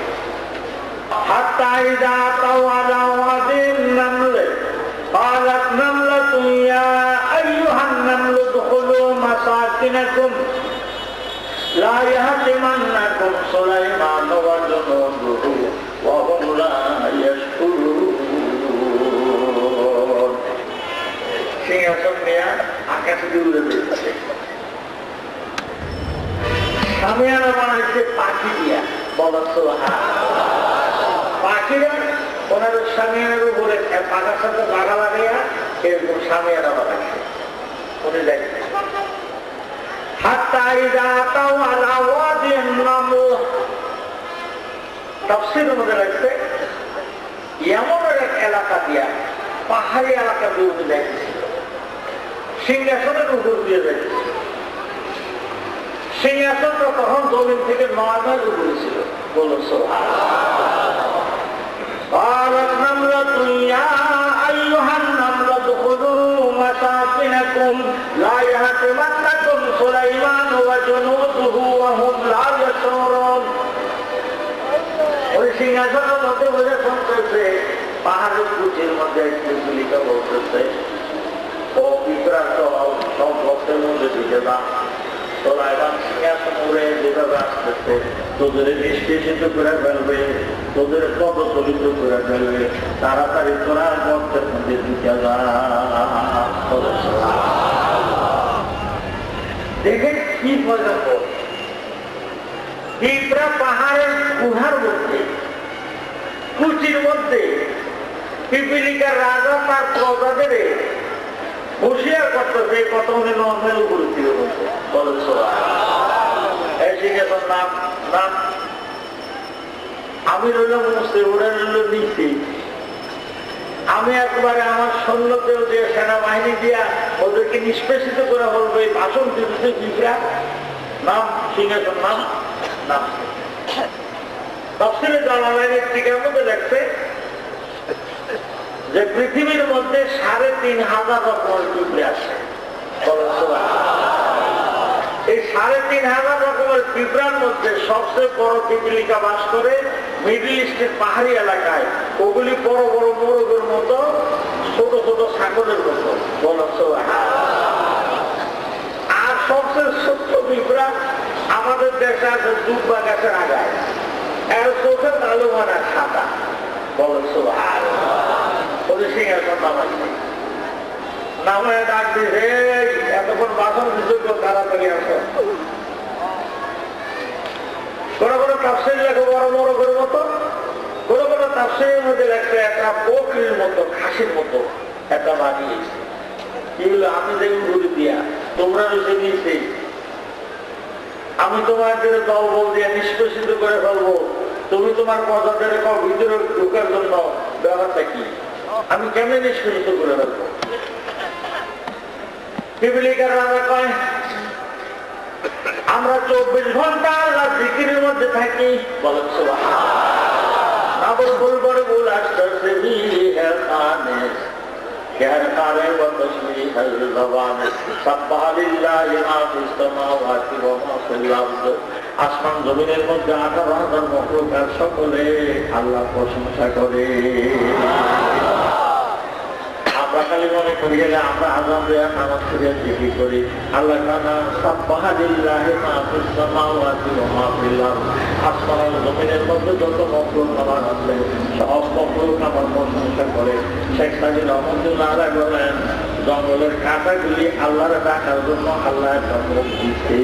হাত্তা ইযা তাওয়ালা ওয়াদিন নামলে قالت نملة يا أيها النمل ادخلوا مساكنكم لا يهزمنكم سليمان وجنوده وهم لا يشعرون। সিংহাসন নিয়ে আকাশে উড়ে দিচ্ছে। সামিয়ানা বানাইছে পাখি দিয়া। বলো সুবহানাল্লাহ। পাখিরা ওনার সামিয়ানার উপরে পাখার সাথে লাগা লাগাইয়া এরকম সামিয়ানা বানাইছে। উনি দেখছেন হাত্তা ইযা তাওয়ালা ওয়াদিন নামল। তাফসীরের মধ্যে লাগছে এমন এক এলাকা দিয়া, পাহাড়ি এলাকা দিয়ে উনি দেখছেন, সিংহাসনের উপর দিয়ে দেখছেন। সিংহাসনটা তখন জমিন থেকে 9 মাইল উপরে ছিল। বলো সুবহানাল্লাহ। قالت نملة يا أيها النمل ادخلوا مساكنكم لا يهزمنكم سليمان وجنوده وهم لا يشعرون। ওই সিংহাসনের মধ্যে বসে শুনতেছে, পাহাড়ের কুচির মধ্যে একটু গুলিকা বলতেছে, ও বিক্রান্ত সব ভক্তের মধ্যে ঢুকে দাও। সুলাইমান সিংহাসন উড়ে যেভাবে আসতেছে, তোদের নিষ্পেষিত করে ফেলবে, তোদের পদতলিত করে ফেলবে, তাড়াতাড়ি তোরা গর্তের মধ্যে ঢুকে যা। দেখে কি মজা কর। পিঁপড়া পাহাড়ের গুহার মধ্যে, কুচির মধ্যে পিপিলিকার রাজা তার প্রজাদের হুঁশিয়ার করতেছে, কত মনে নর্মেল উপরে ছিল। আমি রইলাম মুসলিম, ওরা রইল নিচে। আমি একবারে আমার সৈন্যকেও যে সেনাবাহিনী দিয়া ওদেরকে নিষ্পেষিত করে বলবো, এই ভাষণ দিতে পিঁপড়া নাম সিংহাসন নাম নাম। তফসিলে জালালাইনের টিকার মধ্যে দেখছে যে পৃথিবীর মধ্যে ৩,৫০০ রকমের পিঁপড়ে আছে। এই ৩,৫০০ রকমের পিঁপড়ার মধ্যে সবচেয়ে বড় পিপিলিকা বাস করে মিডল ইস্টের পাহাড়ি এলাকায়। ওগুলি বড় বড় মোরগের মতো, ছোট ছোট ছাগলের মতো। আর সবচেয়ে ছোট্ট পিঁপড়া আমাদের দেশে আছে দুব্বা গাছের আগায়, এর চোখে কালো মানা সাদা। বলছো আর সিংহাসন নামাইছে, নামায় ডাক দিয়েছে, এতক্ষণ বাসন দিচ্ছে, তাড়াতাড়ি আসো। কোনো কোনো তাফসীর লেখে বড় মোরগের মতো, কোনো কোনো তাফসীরের মধ্যে লেখছে একটা বকরির মতো, খাসির মতো একটা বানিয়েছে। কি হলো, আমি দেখুন ঘুরে দিয়া তোমরা রয়েছে নিয়েছি, আমি তোমাদের দল বল দিয়ে নিষ্পেষিত করে ফেলবো, তুমি তোমার প্রজাদের ভিতরে ঢোকার জন্য ব্যাপারটা কি, আমি কেমনে নিষ্পেষিত করে ফেলবো। পিপিলিকার রাজা কয়, আমরা 24 ঘন্টা আল্লাহ জিকিরের মধ্যে থাকি। বলেন সুবহানাল্লাহ। নাবল বলবরে বল আসতেছে বিহানে কেয়ার কারে ওয়া তাসবিহাল জবান সাব্বাহা লিল্লাহি মা ফিস সামাওয়াতি ওয়া মা ফিল আরদ। আসমান জমিনের মধ্যে 18,000 মখলুকাত সকলে আল্লাহর প্রশংসা করে। আমরা খালি মনে করি গেলে আমরা আযান দেয়া নামাজ পড়ে জিকির করি। আল্লাহ কানা সাব্বাহা লিল্লাহি মা ফিস সামাওয়াতি ওয়া মা ফিল আরদ। আসমানের জমিনের মধ্যে যত মকলুক আমার আছে সব মকলুক আমার প্রশংসা করে। শেখ সাজিদ রহমতুল্লাহ আলাইহি বলেন, জঙ্গলের কাঁটাগুলি আল্লাহর ডাকার জন্য আল্লাহ জন্ম দিচ্ছে।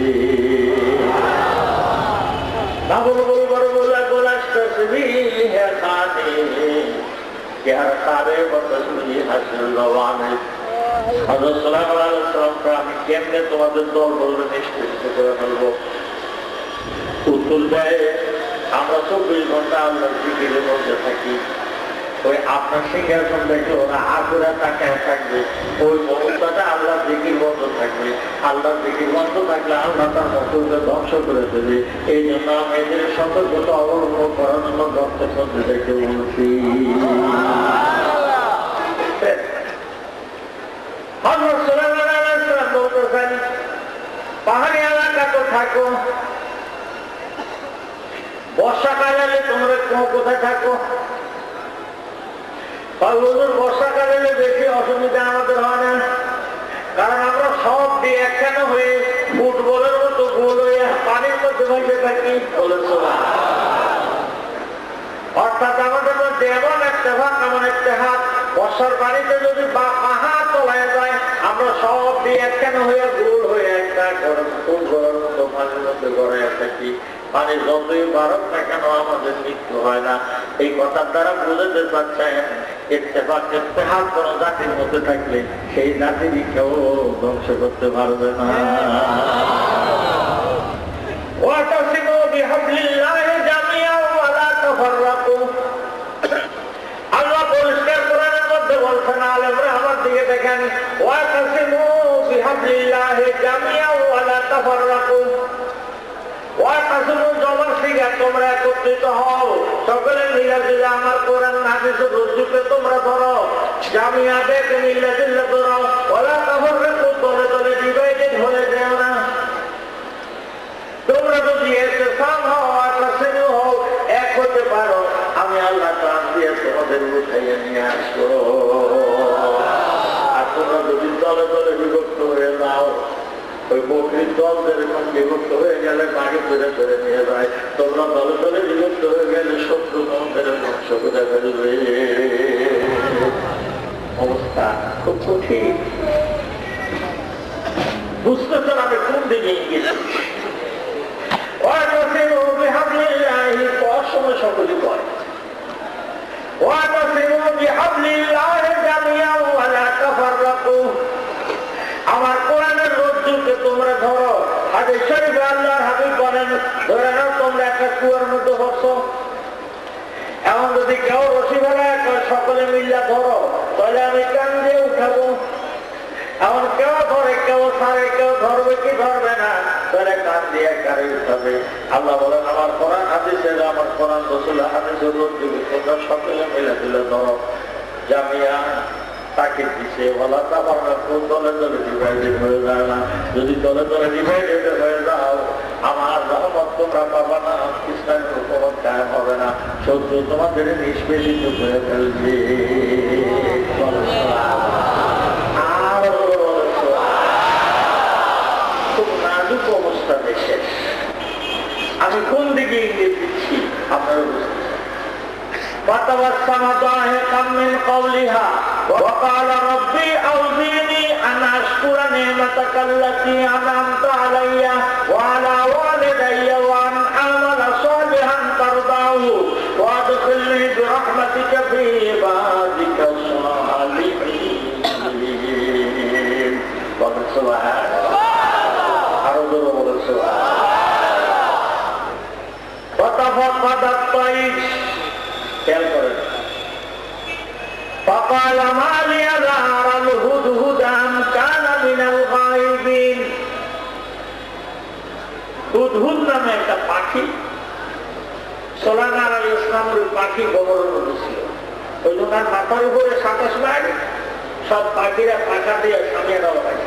আমি কেমনে তোমাদের দল বলবে নিষ্কৃষ্ট করে ফেলবো? উত্তর দেয়, আমরা 24 ঘন্টা আল্লাহর জিকিরের মধ্যে থাকি। ওই আপনার সিংহাসন দেখে ওরা আগুরা তাকায় থাকবে, ওই মুহূর্তটা আল্লাহর জিকির বন্ধ থাকবে। আল্লাহর জিকির বন্ধ থাকলে আল্লাহ তার মকলুককে ধ্বংস করে দেবে। এই জন্য আমি এদের সতর্কতা অবলম্বন করার জন্য দপ্তর মধ্যে দেখে বলছি। পাহাড়ি এলাকা তো থাকো, বর্ষাকালে তোমরা কোথায় থাকো? বর্ষাকালে বেশি অসুবিধা আমাদের হয় না, কারণ আমরা সব দিয়ে একখানে হয়ে ফুটবলের মতো গোল হয়ে পানির মধ্যে ভেসে থাকি। অর্থাৎ আমাদের মধ্যে এমন একটা ভাগ এমন একটা হাত, বর্ষার পানিতে যদি পাহাড় তলায় যায় আমরা সব দিয়ে একখানে হয়ে গোল হয়ে একটা ফুটবলের মতো পানির মধ্যে গড়াইয়া থাকি। পানি যতই বারক না কেন আমাদের মৃত্যু হয় না। এই কথার দ্বারা বুঝতে পারছেন ইত্তেফাক কোন জাতির মধ্যে থাকলে সেই জাতিরই কেউ ধ্বংস করতে পারবে না। আল্লাহ পরিষ্কার কোরআনের মধ্যে বলছেন, আলেমরা আমার দিকে দেখেন, ওয়াতাসিমু বিহাবলিল্লাহি জামিআন ওয়া লা তাফাররাকু। তোমরা একত্রিত হও, সকলে মিলে দিলে আমার কোরআন হাদিসের রজ্জুকে তোমরা ধরো, জামিয়া দেখে মিলে দিলে ধরো, ওলা তাফাররাকু, দলে দলে ডিভাইডেড হয়ে যেও না। তোমরা যদি ইহতিসাম হও, ওয়াতাসিমু হও, এক হতে পারো, আমি আল্লাহ প্রাণ দিয়ে তোমাদের উঠাইয়া নিয়ে আসবো। আর তোমরা যদি দলে দলে বিভক্ত হয়ে যাও, ওই বকরির দল যেরকম বিভক্ত হয়ে গেলে বাঘে ধরে ধরে নিয়ে যায়, তোমরা দলে দলে বিভক্ত হয়ে গেলে শত্রু তোমাদের ধ্বংস করে ফেলবে। অবস্থা খুব কঠিন। বুঝতেছেন আমি কোন দিকে গেছি? সময় সকলে করে আমার কোরআনের রজ্জুকে তোমরা ধরো। হাদিস শরীফে আল্লাহর হাবিব বলেন, ধরে নাও তোমরা একটা কুয়ার মধ্যে বসো, এমন যদি কেউ রশি ফেলায় সকলে মিল্লা ধরো, তাহলে আমি কান দিয়ে উঠাবো। এমন কেউ ধরে, কেউ সারে, কেউ ধরবে কি ধরবে না, তাহলে কান দিয়ে কারে উঠাবে। আল্লাহ বলেন, আমার কোরআন হাদিসের, আমার কোরআন রাসূল হাদিসের রজ্জুকে তোমরা সকলে মিলে দিলে ধরো, জামিয়া তাকে দিছে বলা, তারপর দলে দলে ডিভাইডেড হয়ে যায় না। যদি দলে দলে ডিভাইডেড হয়ে যাও, আমার রহমত তোমরা পাবা না, ইসলামের হুকুমত কায়েম হবে না, শত্রু তোমাদের নিষ্পেষিত করে ফেলবে। খুব নাজুক অবস্থা দেশের। আমি কোন দিকে ইঙ্গিত দিচ্ছি আপনারা বুঝতে। وتبسم ضاحكا من قولها وقال ربي أوزعني أن أشكر نعمتك التي أنعمت علي وعلى والدي وأن أعمل صالحا ترضاه وأدخلني برحمتك في عبادك الصالحين. سبحان الله. أرجو سبحان الله. وتفقد الطير. فقال ما لي لا أرى الهدهد أم كان من الغائبين. হুদহুদ নামে একটা পাখি, সুলাইমান আলাইহিস সালামের পাখি গোবরের মধ্যে ছিল। ওই জন্য মাথার উপরে 27 ভাগ, সব পাখিরা পাখা দিয়ে সামিয়ে দেওয়া হয়।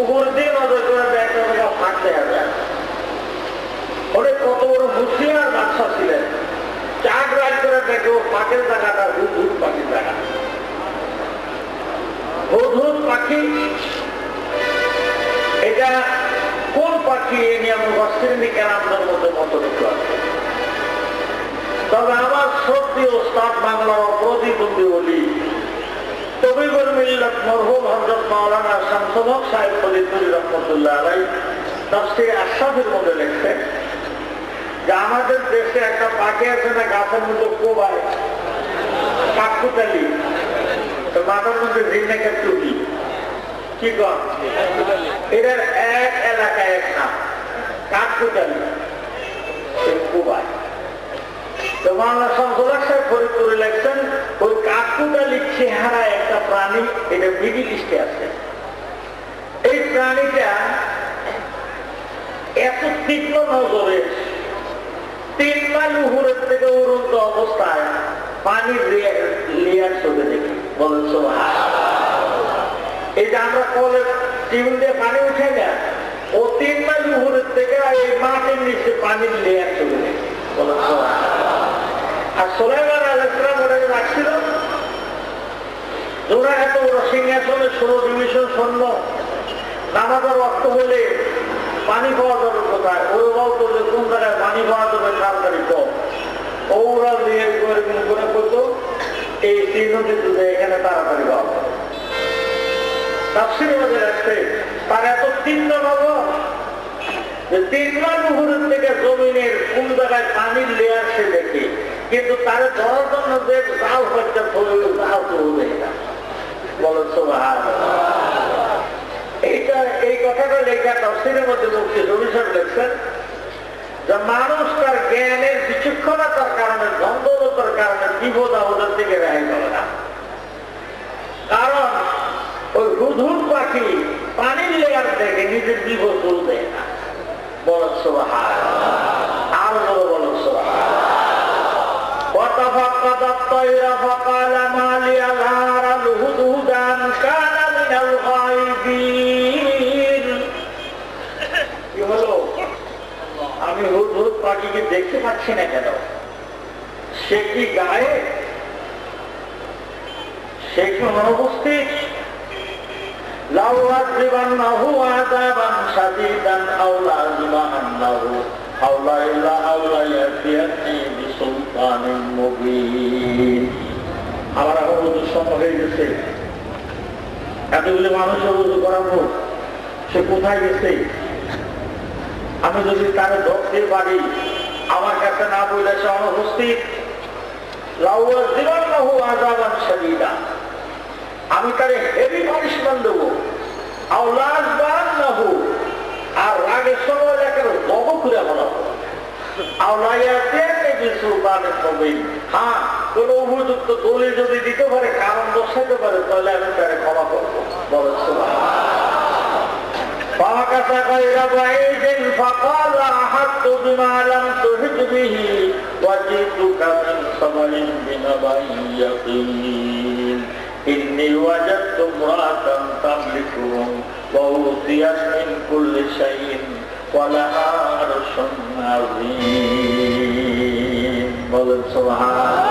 উপর দিয়ে নজর করে দেখে ফাঁক দেখা যায়। ওরে কত বড় হুঁশিয়ার বাদশা ছিলেন, চার রাত করে দেখে ও পাখির জায়গাটা হুদহুদ পাখির জায়গা। হুদহুদ পাখি এটা কোন পাখি কি এ নিয়ে মুফাসসিরিন কেরামদের মধ্যে মতভেদ আছে। তবে আমার সত্যি ওস্তাদ বাংলা প্রতিবন্ধী বলি তবিবুল মিল্লাত মরহুম হযরত মাওলানা শামসুল হক সাহেব ফরিদপুরি রহমাতুল্লাহ আলাইহি তাফসীর আশরাফের মধ্যে লিখছেন যে আমাদের দেশে একটা পাখি আছে না, গাছের মধ্যে কোবায়, কাককুতালি, মাথার মধ্যে জিন্নাকের টুপি, কি কর এটার এক এলাকায় এক নাম কাককুতালি, কোবায়। তো মাওলানা শামসুল হক সাহেব ফরিদপুরে লিখছেন ওই কাককুতালি চেহারা একটা প্রাণী, এটা মিডিল ইস্টে আছে। এই প্রাণীটা এত তীক্ষ্ণ নজরে 3 মাইল উপরের থেকে উড়ন্ত অবস্থায় পানির লেয়ার চলে দেখি, বলেন সুবহানাল্লাহ। এই যে আমরা কলের টিউব দিয়ে পানি উঠে না, ও 3 মাইল উপরের থেকে এই মাটির নিচে পানির লেয়ার চলে দেখি, বলেন সুবহানাল্লাহ। আর সুলাইমান আলাইহিস সালাম ওটাকে রাখছিল, ওরা এত বড় সিংহাসনে 16 ডিভিশন সৈন্য, নামাজের রক্ত হলে পানি পাওয়া যাবে কোথায়, ওরাও তো কোন জায়গায় পানি পাওয়া যাবে তাড়াতাড়ি কম, ওরা দিয়ে করে করতো এই চিহ্নটি তুলে এখানে তাড়াতাড়ি পাওয়া যাবে। তাফসীরে মধ্যে রাখছে তার এত তীক্ষ্ণ নজর যে 3 মাইল উপরের থেকে জমিনের কোন জায়গায় পানির লেয়ার সে দেখে, কিন্তু তারা ধরার জন্য যে জাল হচ্ছে জাল তো হবে না, বলেন সুবহানাল্লাহ। এই কথাটা লেখা তাফসীরের মধ্যে মুফতি রবি সাহেব লিখছেন যে মানুষ তার জ্ঞানের বিচক্ষণতার কারণে, দ্বন্দ্বতার কারণে বিপদ আপদের থেকে রেহাই পাবে না। কারণ ওই হুদহুদ পাখি পানির লেয়ার দেখে নিজের বিপদ বলতে না, বলেন সুবহানাল্লাহ। আর বলেন সুবহানাল্লাহ। وتفقد الطير فقال ما لي لا أرى الهدهد أم كان من الغائبين। কি হলো, আমি হুদহুদ পাখিকে দেখতে পাচ্ছি না কেন? সে কি গায়ে, সে কি অনুপস্থিত? লাউ আযিবান্নাহু আযাবান শাদীদান আও লাযিবান্নাহু আওলা ইলা আওলা ইয়াতিয়ানি বিসুলতানিন মুবিন। আমার এখন ওদের সময় হয়ে গেছে, এতগুলো মানুষের ওযু করাবো, সে কোথায় গেছে? আমি যদি তারা ধরতে পারি, আমার কাছে না বলে সে অনুপস্থিত, লাউ আযিবান্নাহু আযাবান শাদীদা, আমি তারে হেভি পানিশমেন্ট দেবো, আও লাযিবান্নাহু, আর রাগের সময় লেখার দব করে বানাবো, হ্যাঁ কোন উপযুক্ত দলে যদি দিতে পারে, কারণ দর্শাইতে পারে, তাহলে আমি তারে ক্ষমা করবো, বলেন إني وجدت امرأة تملكهم وأوتيت من كل شيء ولها عرش عظيم বলেন সুবহানাল্লাহ।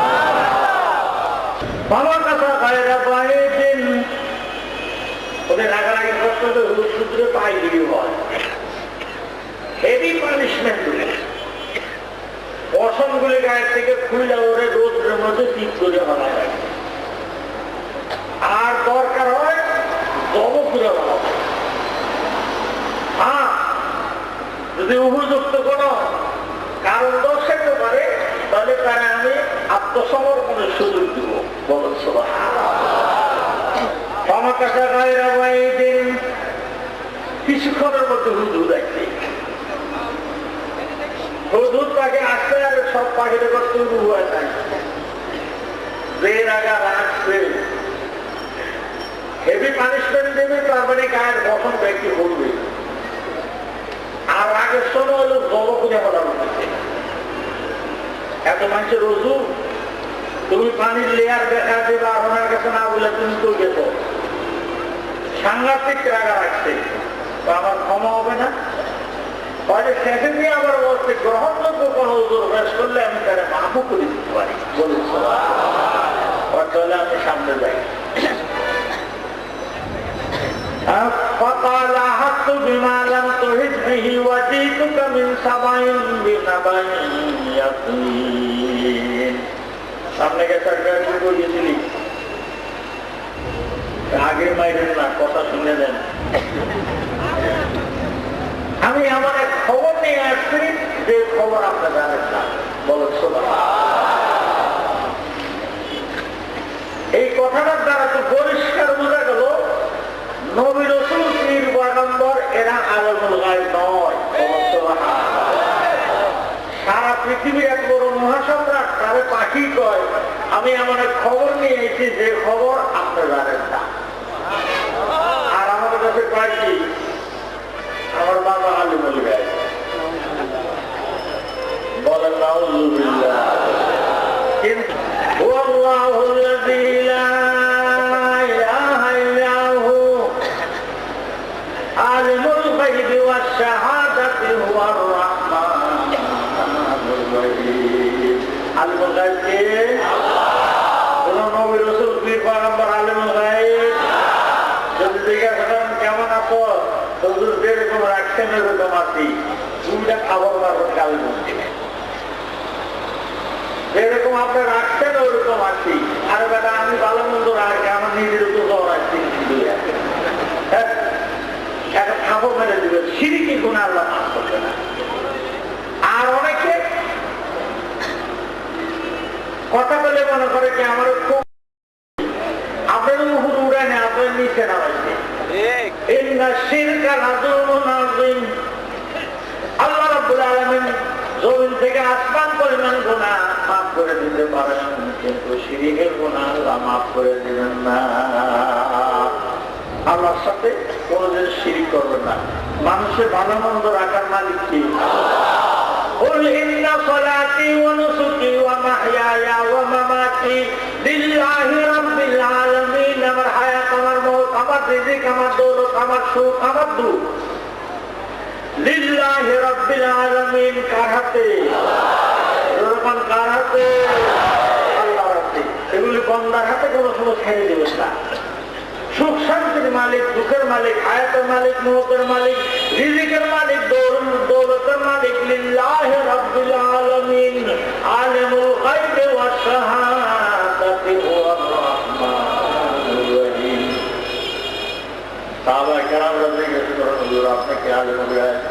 বাবার কথা গায়রা বাইদিন, ওদের রাগারাগি করতে হলে সূত্রে পাই দিবি হয়, হেভি পানিশমেন্ট দিলে পশমগুলি গায়ের থেকে খুলে ওরে রোদ্রের মধ্যে টিপ করে বানা যায়, আর দরকার হয় দমপুরে বানাবো। হ্যাঁ যদি উপযুক্ত কোন কারণ দর্শাইতে পারে, তাহলে তারা আমি আত্মসমর্পণের সুযোগ দিব, বলেন সুবহানাল্লাহ। আমার কাছে গায়রা বাইদিন, কিছুক্ষণের মধ্যে হুদহুদ আসছে, হুদহুদ পাখি আসতে আর সব পাখিদের করতে হয়ে যায়, যে রাগা রাখছে হেভি পানিশমেন্ট দেবে, তার মানে গায়ের গঠন ব্যক্তি বলবে, আর আগের সময় হলো জব করে বলার মধ্যে এত মানুষের রজু, তুমি পানির লেয়ার দেখা দেবে, আর ওনার কাছে না বলে তুমি তো গেছ, সাংঘাতিক রাগা রাখছে, আমার ক্ষমা হবে না। শেষে দিয়ে আবার বলছে গ্রহণযোগ্য কোন ওজোর বেশ করলে আমি তারা মাফও করে দিতে পারি, বলেছ, তাহলে আমি সামনে যাই। فقال أحطت بما لم تحط به وجئتك মিন সাবাইন বিনাবাইন ইয়াকিন। সামনে গেছে একটা করিয়েছিলি, আগে মাইরেন না, কথা শুনে দেন। আমি আমার এক খবর নিয়ে আসছি, যে খবর আপনার জানেন না, বলো এই কথাটার দ্বারা তো পরিষ্কার বোঝা গেল নবী রাসূল পীর পয়গম্বর এরা আলেমুল গায়ব নয়। সারা পৃথিবীর এক বড় মহাসম্রাট, তারে পাখি কয়। আমি আমার এক খবর নিয়ে এসেছি, যে খবর আপনার জানেন না। আর আমাদের কাছে কয় কি, আমার বাবা আলেমুল গায়ব। বলেন নাউযুবিল্লাহ। কিন্তু আল্লাহুল্লাযী লা ইলাহা ইল্লা হু আলিমুল গায়বি ওয়াশ শাহাদাতি হুয়ার রাহমানুর রহিম। আলিমুল গায়ব কে? কোন নবী রাসূল পীর পয়গম্বর আলিমুল গায়ব? যদি জিজ্ঞাসা করেন কেমন আছো, হুজুর যেরকম রাখছেন এরকম আছি, দুইটা খাবার মারবেন কালী মন্দিরে। যেরকম আপনি রাখছেন ওরকম আছি। আর বেটা আমি ভালো মন্দ রাখি, আমার নিজের উপর জ্বর আসছি, একটা খাবো মেরে দিবে, সিঁড়ি গুণ আল্লাহ মাফ করবে না। আর অনেকে কথা বলে মনে করে কি আমার খুব, আপনার উপর উড়ায় না, আপনার নিচে নামাইছে। আল্লাহ রাব্বুল আলামিন জমিন থেকে আসমান পরিমাণ গুনাহ মাফ করে দিতে পারেন, কিন্তু শিরকের গুনাহ আল্লাহ মাফ করে দিবেন না। আল্লাহর সাথে কোনদিন শিরক করবেন না। মানুষের ভালো মন্দ রাখার মালিক কি? قل إن صلاتي ونسكي ومحياي ومماتي لله رب العالمين। আমার হায়াত, আমার মওত, আমার রিজিক, আমার দৌলত, আমার সুখ, আমার দুঃখ লিল্লাহি রাব্বিল আলামিন। কার হাতে? রহমান কার হাতে? আল্লাহর হাতে। এগুলি বান্দার হাতে কোনো সময় ছেড়ে দেবেন না। সুখ শান্তির মালিক, দুঃখের মালিক, হায়াতের মালিক, মওতের মালিক, রিজিকের মালিক, দৌলতের মালিক লিল্লাহি রাব্বিল আলামিন। আলিমুল গায়বি ওয়াশ শাহাদাতি হুয়ার রাহমানুর রহিম। সাহাবা কেরাম রাদিয়াল্লাহু তাআলা হুজুর আপনি কি আলিমুল গায়ব?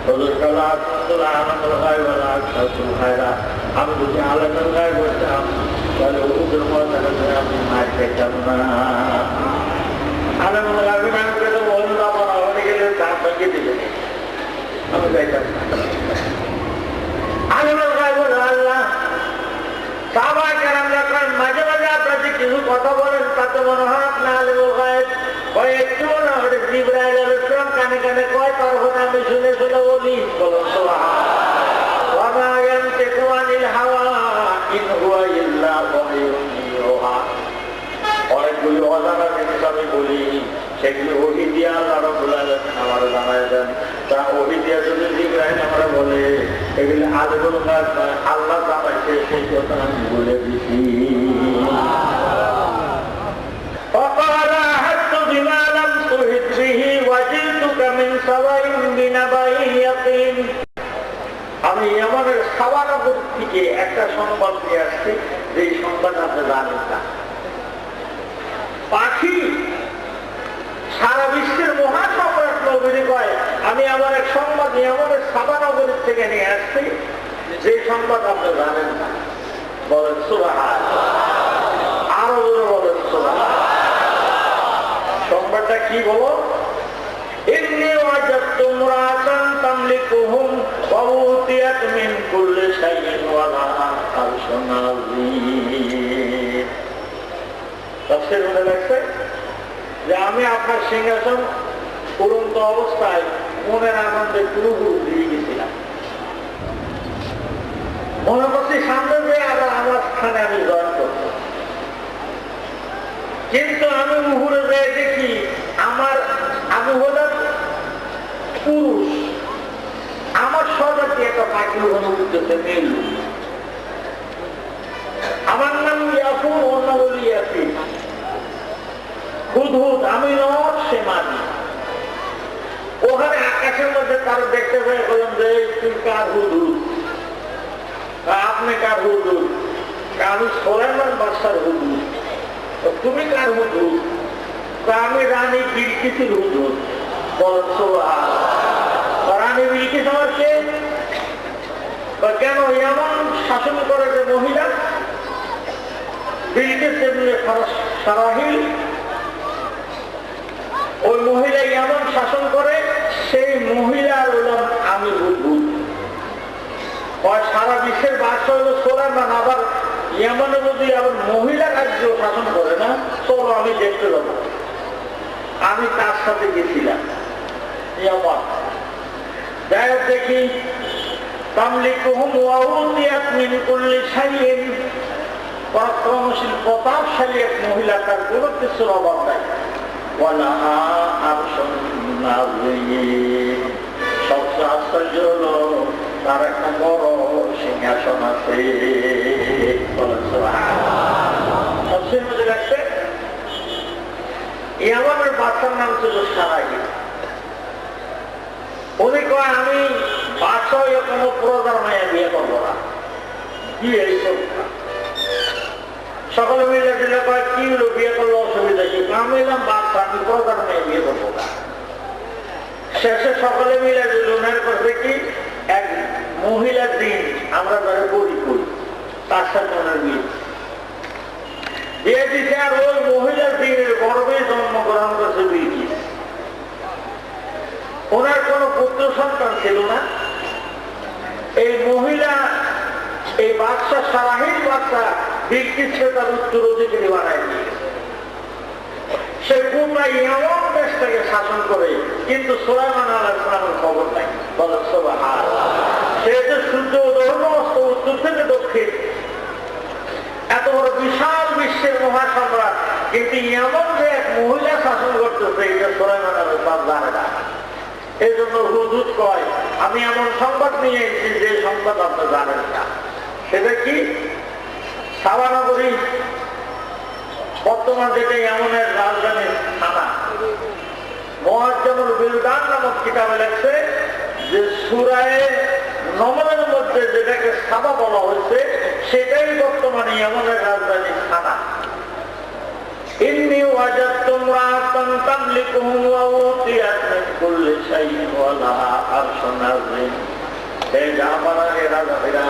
হুজুর কালা আলহামদুলিল্লাহ আলিমুল গায়ব ওয়া আশহাদুল খায়রা। আমি যদি আলিমুল গায়ব হতাম তাহলে হুজুর মহাতারা আপনি মার পেতাম না। আলিমুল গায়ব আমাকে তো বলল আমার হয়ে গেলে দাঁত ভেঙে দিবে, আমি যাইতাম না। আলিমুল গায়ব আল্লাহ। সাহাবা কেরাম যখন মাঝে মাঝে আপনাদের কিছু কথা বলেন, তাতে মনে হয় আপনি আলিমুল গায়ব। একটু না হলে জিবরাইল আলাইহিস সালাম কানে কানে কয়, তার কথা আমি শুনে শুনে বলি। বলো সুবহানাল্লাহ। ওয়া মা ইয়ানতিকু আনিল হাওয়া ইন হুয়া ইল্লা ওয়াহয়ুন ইউহা। অনেকগুলি অজানা জিনিস আমি বলি, সেগুলি ওহী দিয়া আল্লাহ রাব্বুল আলামিন আমার জানায় দেন। তা ওহী দিয়া যদি জিবরাইল আমরা বলে এগুলি আলিমুল গায়ব নয়, আল্লাহ জানাইছে, সেই কথা আমি বলে দিছি। আমি আমাদের সাবানগর থেকে একটা সংবাদ নিয়ে আসছি, যে সংবাদ আপনি জানেন না। পাখি সারা বিশ্বের মহাসম্রাট নবীজি কয়, আমি আমার এক সংবাদ নিয়ে আমাদের সাবানগর থেকে নিয়ে আসছি, যে সংবাদ আপনি জানেন না। বলেন সুবহানাল্লাহ। আরো জোরে বলেন সুবহানাল্লাহ। সংবাদটা কি বলো? ইন্নী ওয়াজাদতু ইমরাআতান তামলিকুহুম ওয়া উতিয়াত মিন কুল্লি শাইইন ওয়া লাহা আরশুন আযীম। তাফসীরে লেখা যে আমি আপনার সিংহাসন উড়ন্ত অবস্থায় মনের আনন্দে পুরোপুরি দিয়ে গেছিলাম। মনে করছি সামনে যে আবার আমার স্থানে আমি জয়েন করব, কিন্তু আমি মুহুরে যাই দেখি আমি হলাম পুরুষ, আমার স্বজাতি একটা পাখি ওখানে উঠতেছে মেল। আমার নাম ইয়াকুব, অন্য বলি ইয়াসিন। হুদহুদ, আমি নর, সে মাদি। ওখানে আকাশের মধ্যে তারা দেখতে পেয়ে বললাম যে তুই কার হুদুদ, আপনি কার হুদুদ? আমি সোলাইমান বাদশার হুদুদ। তুমি কার হুদুদ? আমি রানী বিলকিসের হুদুদ। বলেন সুবহানাল্লাহ। রানী বিলকিস আমার কে? কেন এমন শাসন করে যে মহিলা বিলকিস সারাহিল, ওই মহিলা এমন শাসন করে, সেই মহিলার হলাম আমি হুদহুদ। সারা বিশ্বের বাদশা হলো সোলাইমান, আবার ইয়ামানের মধ্যে আবার মহিলা রাজ্য শাসন করে না। চলো আমি দেখতে যাবো। আমি তার সাথে গেছিলাম ইয়ামান। যাই হোক দেখি তামলিকুহুম ওয়া উতিয়াত মিন কুল্লি শাইইন, পরাক্রমশীল প্রতাপশালী এক মহিলা, তার কোনো কিছুর অভাব নাই। ওয়ালাহা আরশুন আযীম, সবচেয়ে আশ্চর্য হলো তার একটা বড় সিংহাসন আছে। সবচেয়ে মজা লাগছে ইয়ামানের বাদশার নাম ছিল সারাহিল। উনি কয় আমি বাদশা কোনো প্রজার মায়া বিয়ে করবো না। কি এইসব সকলে মিলে দিলে কয় কি হলো বিয়ে করলে অসুবিধা কি? আমি এলাম বাদশা, আমি প্রজার মেয়ে বিয়ে করবো না। শেষে সকলে মিলে দিল ওনার করবে কি এক মহিলার দিন আমরা ধরে বলি করি, তার সাথে ওনার বিয়ে বিয়ে দিচ্ছে। আর ওই মহিলার দিনের গর্বে জন্মগ্রহণ করছে বিলকিস। ওনার কোন পুত্র সন্তান ছিল না। এই মহিলা এই বাদশা সারাহিল বাদশা বিলকিসকে তার উত্তর অধিকারী বানায় দিয়েছে। সে পুরা ইয়ামান দেশটাকে শাসন করে, কিন্তু সুলাইমান আলাইহিস সালামের খবর নাই। বলেন সুবহানাল্লাহ। সে যে সূর্য উদয় অস্ত উত্তর থেকে দক্ষিণ, এত বড় বিশাল বিশ্বের মহাসম্রাট, কিন্তু ইয়ামান যে এক মহিলা শাসন করতেছে এটা সুলাইমান আলাইহিস সালাম জানে না। এই জন্য হুদুদ কয় আমি এমন সংবাদ নিয়ে এসেছি যে সংবাদ আপনি জানেন না। সেটা কি? সাবা নগরী বর্তমান যেটা ইয়ামানের রাজধানী থানা, মুআজ্জামুল বিলদান নামক কিতাবে লেখছে যে সূরায়ে নমলের মধ্যে যেটাকে সাবা বলা হয়েছে সেটাই বর্তমানে ইয়ামানের রাজধানী থানা। ইন্নী ওয়াজাদতু ইমরাআতান তামলিকুহুম ওয়া উতিয়াত মিন কুল্লি শাইইন ওয়া লাহা আরশুন আযীম। এই জাহানের রাজারা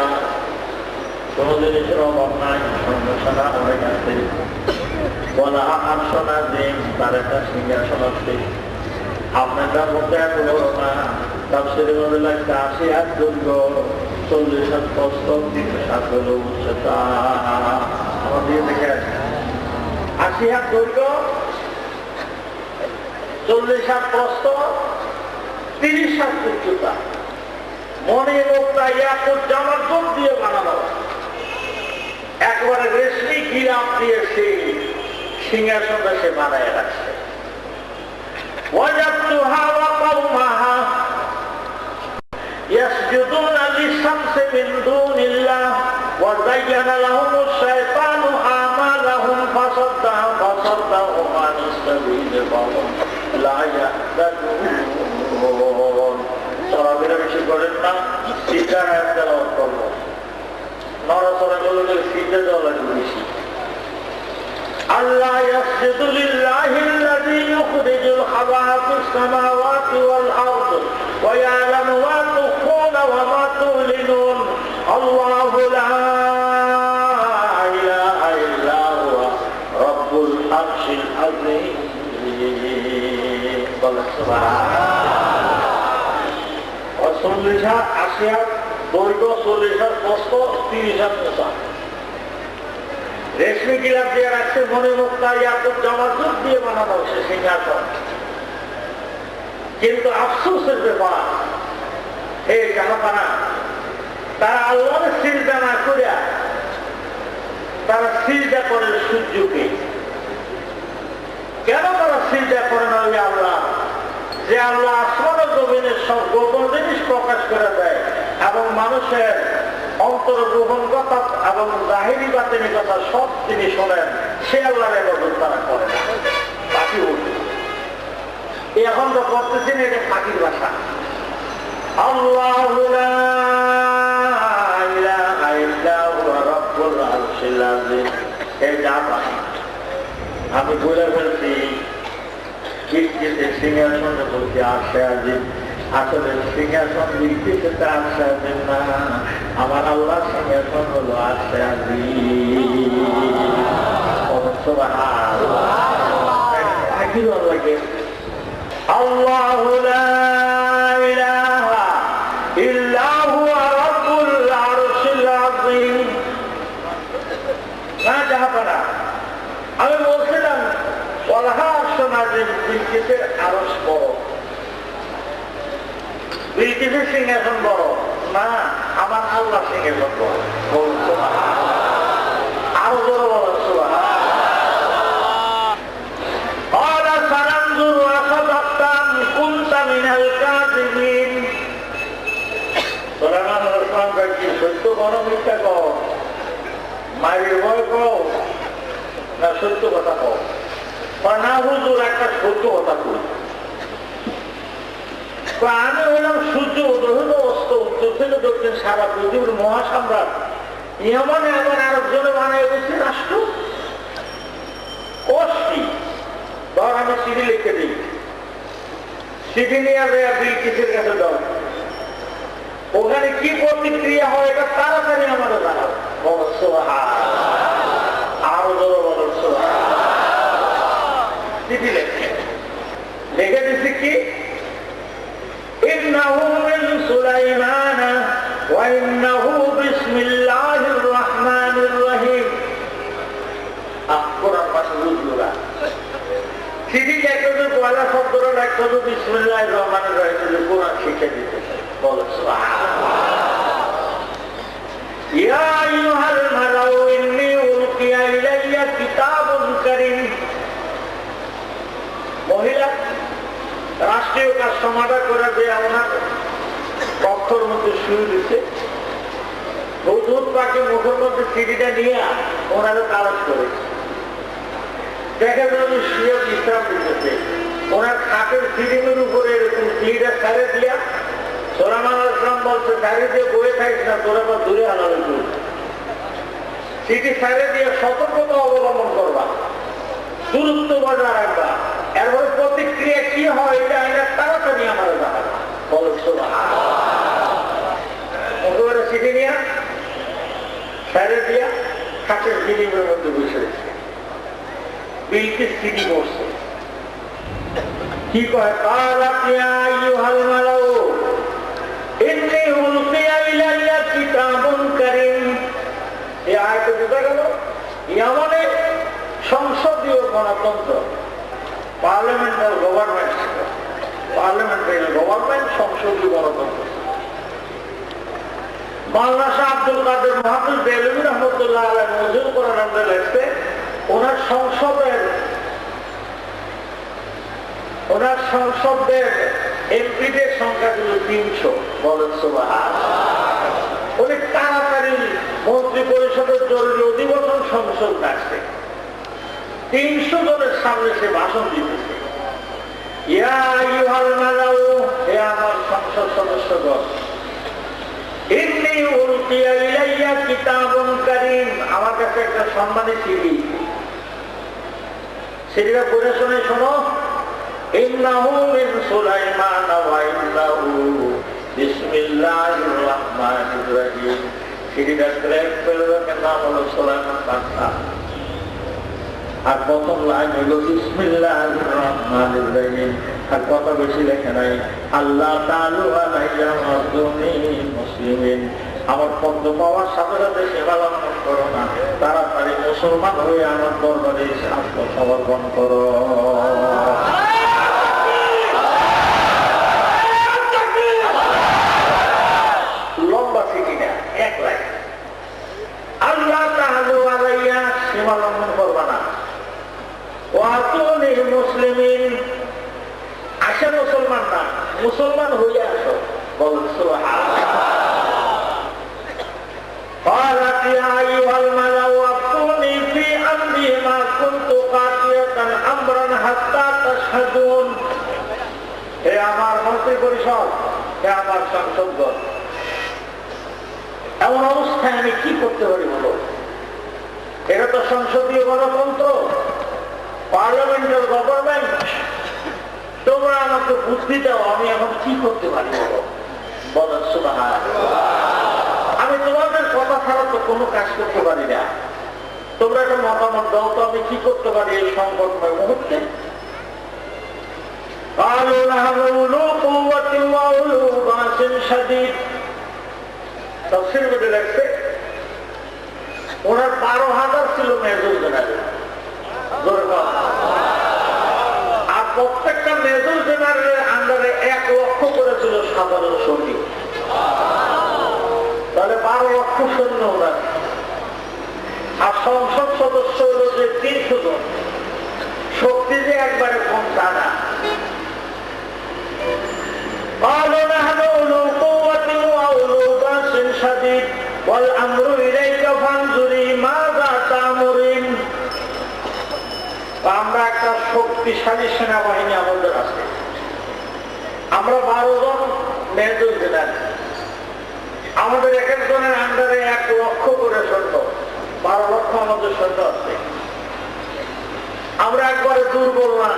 কোন জিনিসের অভাব নাই, সন্ন্যাসরা অনেক আছে। বলা আরশুন আযীম, তার একটা সিংহাসন আছে। আপনাদের মধ্যে এত বড় না, তাফসীরের মধ্যে লাগছে 80 হাত দৈর্ঘ্য, 40 হাত প্রস্থ, 3 হাত হলো উচ্চতা। আমার দিয়ে দেখে 80 হাত দৈর্ঘ্য, 40 হাত প্রস্থ, 30 হাত উচ্চতা। মনে মুক্তা ইয়াকুত জামার দুধ দিয়ে বানানো, একবারে রেশমি গিরাপ দিয়ে সেই সিংহাসনটা সে বানায় রাখছে। ওয়াজাদতুহা ওয়া কওমাহা ইয়াসজুদুনা লিশ-শামসি মিন দুনিল্লাহ ওয়া যায়্যানা লাহুমুশ শাইতানু আমালাহুম ফাসাদ্দাহুম আনিস সাবিলি ফাহুম লা ইয়াহতাদুন। চলাফেরা বেশি করেন না, সিজদার আয়াত তেলাওয়াত করব। নড়াচড়া করলে সিজদা দেওয়া লাগবে বেশি। আল্লাহ ইয়াসজুদু লিল্লাহিল্লাযী ইউখরিজুল খাবা'a ফিস সামাওয়াতি ওয়াল আরদ ওয়া ইয়া'লামু মা তুখফুনা ওয়া মা তু'লিনুন। আল্লাহু লা ইলাহা ইল্লা হুয়া রাব্বুল আরশিল আযীম। সুবহানাল্লাহ। 40 হাত 80 হাত দৈর্ঘ্য, 40 হাত প্রস্থ, 30 হাত উচ্চতা। রেশমি গিলাপ দিয়ে রাখছে। মনে মুক্তা ইয়াকুত জামার দুধ দিয়ে বানানো সে সিংহাসন। কিন্তু আফসোসের ব্যাপার, হে জাহাপানা, তারা আল্লাহর সিজদা না করিয়া তারা সিজদা করে সূর্যকে। কেন তারা সিজদা করে না ওই আল্লাহ, যে আল্লাহ আসমান ও জমিনের সব গোপন জিনিস প্রকাশ করে দেয় এবং মানুষের অন্তর গ্রহণ কথা এবং জাহিরি বাতিনি কথা সব তিনি শোনেন, সে আল্লাহর ইবাদত তারা করে না। বাকি এখন তো করতেছেন এটা ফাঁকির ভাষা। আল্লাহু লা ইলাহা ইল্লা হুয়া রাব্বুল আরশিল আযীম। এই যা পারি আমি বলে ফেলছি, সিংহাসনে বলছি আরশে আযীম, আসলে সিংহাসন বিলকিসের আরশে আযীম না, আমার আল্লাহ সিংহাসন হলো আরশে আযীম। সুবহানাল্লাহ। লাগে আল্লাহু লা ইলাহা ইল্লা হুয়া রাব্বুল আরশিল আযীম। না জাহাপানা আমি বলছিলাম ওয়ালাহা আরশুন আযীম, বিলকিসের আরশ বড়, বিলকিসের সিংহাসন বড় না, আমার আল্লাহ সিংহাসন বড়। আরো জোরে বলেন সুবহানাল্লাহ। সত্য কোনো মিথ্যা কও, মায়ের ভয় কও না সত্য কথা কও, না হুজুর একটা সত্য কথা কই। আমি হইলাম সূর্য উদয় হইল অস্ত, উত্তর থেকে দক্ষিণ সারা পৃথিবীর মহাসম্রাট, ইহামানে আমার আরেকজনে বানাই গেছে রাষ্ট্র অস্থি। ধর আমি চিঠি লিখে দিই, চিঠি নিয়ে বিলকিসের কাছে দাও, ওখানে কি প্রতিক্রিয়া হয় এটা তাড়াতাড়ি আমাদের জানাও। আরো জোরে বলো সুবহানাল্লাহ। চিঠি লিখে দিচ্ছি কি, ইন্নাহু মিন সুলাইমান ওয়া ইন্নাহু বিসমিল্লাহির রহমানির রহিম। কোরআন পাশে বুঝলা চিঠি লেখা যে পয়লা শব্দটা লেখা যে বিসমিল্লাহির রহমানির রহিম, কোরআন শিক্ষা দিতেছে। বলো সুবহানাল্লাহ। ইয়া আইয়ুহাল মালাউ ইন্নী উলকিয়া ইলাইয়া কিতাবুন কারীম। মহিলা রাষ্ট্রীয় কাজ সমাধা করে দিয়ে ওনার কক্ষর মধ্যে শুয়ে দিচ্ছে, হুজুর পাকে মুখের মধ্যে চিঠিটা নিয়ে ওনারা তালাশ করেছে, দেখা গেল শুয়ে বিশ্রাম দিতেছে, ওনার খাটের সিঁড়ির উপরে এরকম চিঠিটা ছাড়ে দিয়া সুলাইমান আলাইহিস সালাম বলছে ছাড়ে দিয়ে বয়ে থাকিস না, তোরা বা দূরে আনাবে চিঠি ছাড়ে দিয়ে সতর্কতা অবলম্বন করবা, দূরত্ব বজায় রাখবা, এরপরে প্রতিক্রিয়া কি হয় এটা তাড়াতাড়ি আমার জানাবা। বলো সুবহানাল্লাহ। চিঠি নিয়ে ছাড়ে দিয়া খাটের সিঁড়ির মধ্যে বসে রেখেছে, বিলকিস চিঠি করছে, কি কয়, কালাত ইয়া আইয়ুহাল মালাউ ইন্নী উলকিয়া ইলাইয়া কিতাবুন কারীম। এই আয়াতে বোঝা গেল ইয়ামানে সংসদীয় গণতন্ত্র, পার্লামেন্টাল গভর্নমেন্ট ছিল, পার্লামেন্টারি গভর্নমেন্ট, সংসদীয় গণতন্ত্র। মাওলানা শাহ আব্দুল কাদের মাহমুদ বেলভী রহমতুল্লাহ আলাইহি নজরুল কোরআন নামে লেখছে, ওনার সংসদের এমপিদের সংখ্যা ছিল 300। বলেন সুবহানাল্লাহ। অনেক তাড়াতাড়ি মন্ত্রী পরিষদের জরুরি অধিবেশন সংসদ ডাকছে, 300 জনের সামনে সে ভাষণ দিতেছে, ইয়া আইয়ুহাল মালাউ, হে আমার সংসদ সদস্যগণ, ইন্নী উলকিয়া ইলাইয়া কিতাবুন কারীম, আমার কাছে একটা সম্মানী চিঠি, চিঠিটা পড়ে শুনে শোনো। ইন্নাহু মিন সুলাইমান ওয়া ইন্নাহু বিসমিল্লাহির রহমানির রহিম। চিঠিটা প্রেরকের নাম হলো সুলাইমান বাদশা, আর প্রথম লাইন হলো বিসমিল্লাহির রহমানির রহিম, আর কথা বেশি লেখে নাই, আল্লাহ তাআলা আলাইয়া ওয়াজুনি মুসলিমিন। আমার পদ্ম পাওয়ার সাথে সাথে সেবা লঙ্ঘন করো না, তাড়াতাড়ি মুসলমান হয়ে আমার দরবারে আত্মসমর্পণ করো। লম্বা চিঠিটা এক লাইন, আল্লাহ তাআলা আলাইয়া সীমা লঙ্ঘন করবা না, ওয়াজুনি মুসলিমিন, আসে মুসলমান না, মুসলমান হইয়া আসো। বলেন সুবহানাল্লাহ। قالت يا أيها الملأ أفتوني في أمري ما كنت قاطعة أمرا حتى تشهدون। হে আমার মন্ত্রী পরিষদ, হে আমার সংসদগণ, এমন অবস্থায় আমি কি করতে পারি বলো? এটা তো সংসদীয় গণতন্ত্র, পার্লামেন্টাল গভর্নমেন্ট। তোমরা আমাকে বুদ্ধি দাও, আমি এখন কি করতে পারি বলো? বলেন সুবহানাল্লাহ। আমি তোমাদের কথা ছাড়া তো কোনো কাজ করতে পারি না। তোমরা একটা মতামত দাও তো, আমি কি করতে পারি এই সংকটময় মুহূর্তে? ওনার 12,000 ছিল মেজর জেনারেল, আর প্রত্যেকটা মেজর জেনারেলের আন্ডারে 1 লক্ষ করে ছিল সাধারণ সৈনিক। তাহলে 12 লক্ষ সৈন্য ওনার। আর সংসদ সদস্য হল যে 300 জন। শক্তি যে একবারে কম তা না। আমরা একটা শক্তিশালী সেনাবাহিনী আমাদের আছে। আমরা 12 জন মেজর জেনারেল, আমাদের এক একজনের আন্ডারে 1 লক্ষ করে সৈন্য, 12 লক্ষ আমাদের সৈন্য আছে। আমরা একবারে দুর্বল না।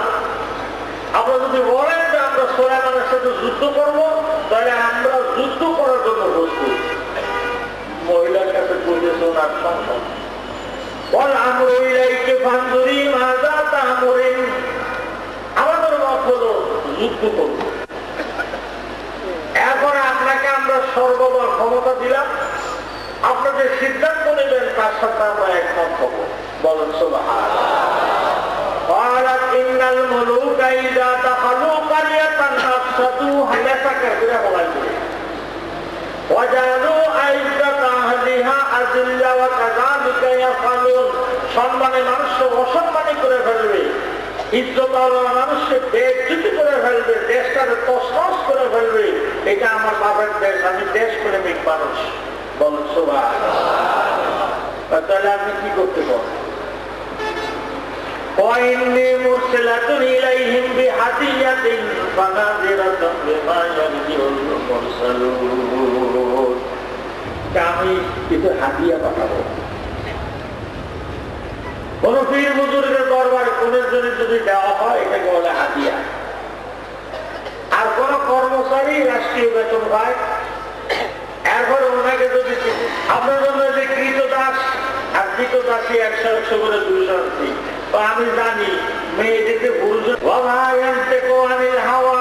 আমরা যদি বলেন যে আমরা সুলাইমানের সাথে যুদ্ধ করবো, তাহলে আমরা যুদ্ধ করার জন্য প্রস্তুত। মহিলার কাছে বলেছে ওনার সংসদ, আমাদের মত হলো যুদ্ধ করব। এখন আপনাকে আমরা সর্বদা ক্ষমতা দিলাম, আপনাদের সিদ্ধান্ত নেবেন তার সাথে আমরা একমত হব। বলেন সুবহানাল্লাহ। সম্মানে মানুষকে অসম্মানী করে ফেলবে, ইজ্জত মানুষকে বেইজ্জতি করে ফেলবে, দেশটাকে তছনছ করে ফেলবে। এটা আমার বাবার দেশ, আমি দেশ প্রেমিক মানুষ। বলেন সুবহানাল্লাহ। তাহলে আপনি কি করতে পারেন? وإني مرسلة إليهم بهدية فناظرة بما يرجع المرسلون। আমি কিছু হাদিয়া পাঠাবো। কোন পীর হুজুরের দরবারে কোনের জন্য যদি দেওয়া হয়, এটাকে বলে হাদিয়া। আর কোন কর্মচারী রাষ্ট্রীয় বেতন পায়, এরপরে ওনাকে যদি আপনার জন্য যে কৃতদাস আর কৃতদাসী 100 করে 200 আনছি, তো আমি জানি মেয়েদেরকে পুরুষ হাওয়া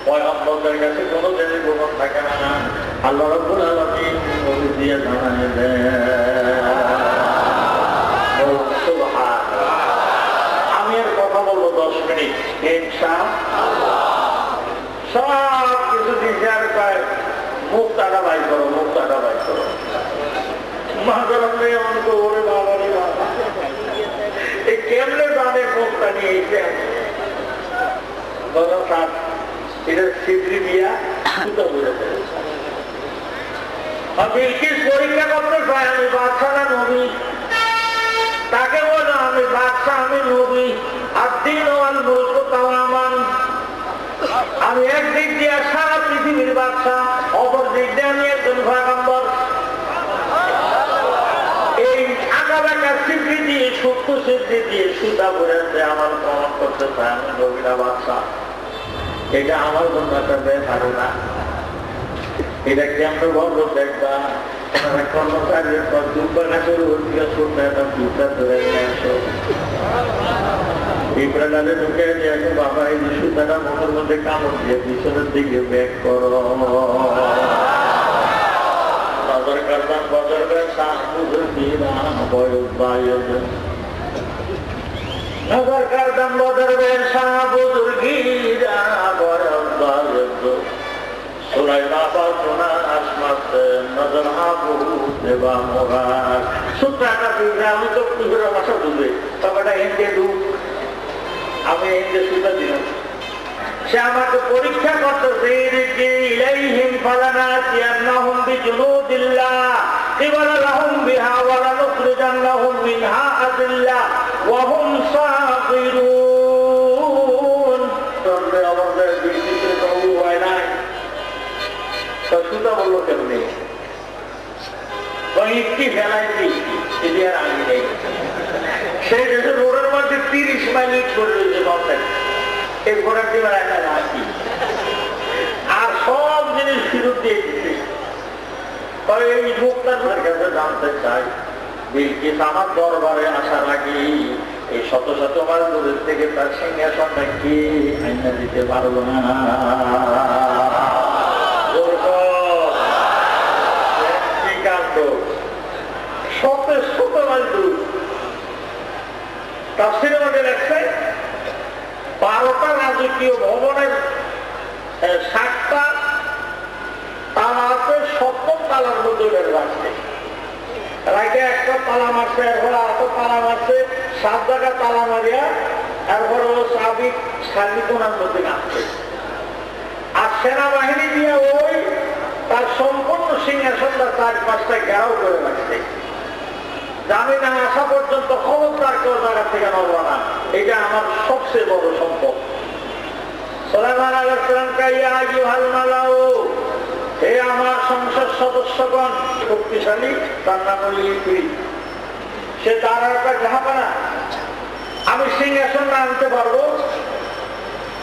পয়গম্বরদের কাছে কোনো দিনের গোপন থাকে না। আল্লাহ রাব্বুল আলামিন নবী দিয়ে জানায় দেন। সুবহানাল্লাহ। আমি আর কথা বলবো 10 মিনিট ইনশাআল্লাহ। সব কিছু বিচার করে মুক্তাটা বাই করো, মুক্তাটা বাই করো। মাদারাম নেই অন্ত ওরে বাবা রে বাবা, এই কেমনে জানে মুক্তা নিয়ে এসে বলো তার এটা সিদ্রি দিয়া সুতা বলে দেয়। বিলকিস পরীক্ষা করতে চায় আমি বাদশাহ না নবী। তাকে বলো আমি বাদশাহ, আমি নবী। আর দিন ওয়াল মুলক তাওয়ামান, আমি একদিক দিয়ে সারা পৃথিবীর বাদশাহ, অপর দিক দিয়ে আমি একজন পয়গম্বর। এই আঁকা বাঁকা সিদ্ধি দিয়ে, সূক্ষ্ম সিদ্ধি দিয়ে সুতা বলেছে আমার প্রমাণ করতে চায় আমি নবীরা বাদশাহ। এটা আমার জন্য একটা ধারণা। এটা কেমন গর্ব দেখবা, কর্মচারীর পর দুর্বানাশের অধিকার করতে একটা জুতা ধরে নিয়ে আসো, পিঁপড়ালে ঢুকে নিয়ে আসো। বাবা এই সুতাটা মুখের মধ্যে কামড় দিয়ে পিছনের দিকে ব্যাগ করো। বাজার করতাম, বাজার করে সামুদ্র দিনা বয়স বায়ুজ নজর করতাম, বাজার বের সাবুদুর গিরা বয়স বায়ুজ সুলাইমা বাসনা আসমাতে নজর হাবু দেবা মোরার। সূত্রটা দিলে আমি তো পুজোর ভাষা বুঝবে, তবে হিন্দে ঢুক, আমি হিন্দে সুতা দিলাম। সে আমাকে পরীক্ষা করতেছে, ইলাইহিম فلناتينهم بجنود الله قبل لهم بها ولنخرجنهم منها أذلة وهم صاغرون সুতা বললো কেমনি কয়েকটি ফেলাই দিয়েছি এটি আর আমি নেই সেই দেশে রোডের মধ্যে 30 মাইল করে রয়েছে গভর্নমেন্ট এই ঘোড়ার দিবার একটা রাখি আর সব জিনিস ফিরত দিয়ে দিচ্ছে এই মুক্তার কাছে জানতে চাই বিলকিস আমার দরবারে আসার আগে এই শত শত মাইল দূরের থেকে তার সিংহাসনটা কে আইনা দিতে পারবো না তাফসীরের মধ্যে লেখছে 12টা রাজকীয় ভবনের 7টা তালা আছে, 7ম তালার মধ্যে রাখছে রাখে একটা তালা মারছে, এরপরে আরেকটা তালা মারছে, 7 জায়গা তালা মারিয়া এরপরে ও সাবিক সালিকোনার মধ্যে আসছে। আর সেনাবাহিনী দিয়ে ওই তার সম্পূর্ণ সিংহাসনটা 4-5টা ঘেরাও করে রাখছে। আমি না আসা পর্যন্ত খবরদার কেউ জায়গা থেকে নড়বো না, এটা আমার সবচেয়ে বড় সম্পদ। সুলাইমান আলাইহিস সালাম কাইয়া আইয়ুহাল মালাউ, হে আমার সংসদ সদস্যগণ, শক্তিশালী তার নাম হল ইকরি, সে তার একটা জাহাপানা, আমি সিংহাসন না আনতে পারবো,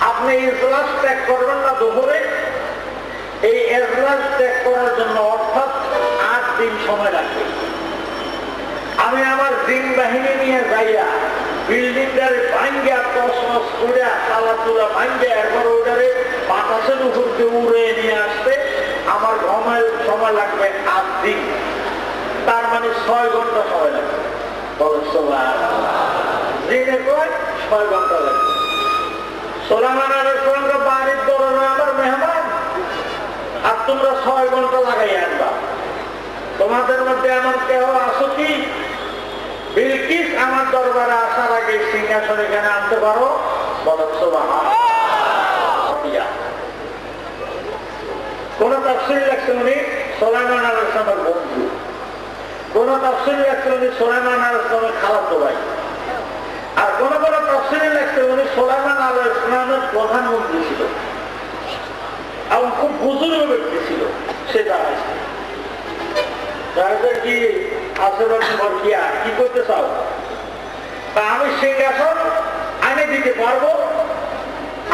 আপনি ইজলাস ত্যাগ করবেন না দুপুরে। এই ইজলাস ত্যাগ করার জন্য অর্থাৎ 8 দিন সময় লাগবে। আমি আমার দিন বাহিনী নিয়ে যাইয়া বিল্ডিংটারে ভাঙ্গিয়া তসমস করে তালা তুলা ভাঙ্গিয়া এরপর ওটারে বাতাসের উপরকে উড়ে নিয়ে আসতে আমার সময় লাগবে 8 দিন, তার মানে 6 ঘন্টা সময় লাগবে। দিনে কয় 6 ঘন্টা লাগবে। সুলাইমান আলাইহিস সালামের বাড়ির দরজা আমার মেহমান, আর তোমরা 6 ঘন্টা লাগাই আনবা। তোমাদের মধ্যে এমন কেউ আসো কি বিলকিস আমার দরবারে আসার আগে সিংহাসন এখানে আনতে পারো? বলেন সুবহানাল্লাহ। কোন তাফসীরে লেখছেন উনি সুলাইমান আলাইহিস সালামের বন্ধু, কোন তাফসীরে লেখছেন উনি সুলাইমান আলাইহিস সালামের খালাতো ভাই, আর কোন কোন তাফসীরে লেখছেন উনি সুলাইমান আলাইহিস সালামের প্রধানমন্ত্রী ছিল এবং খুব বুজুর্গ ব্যক্তি ছিল। সেটা কি করতে চাও? আমি সিংহাসন আনে দিতে পারবো,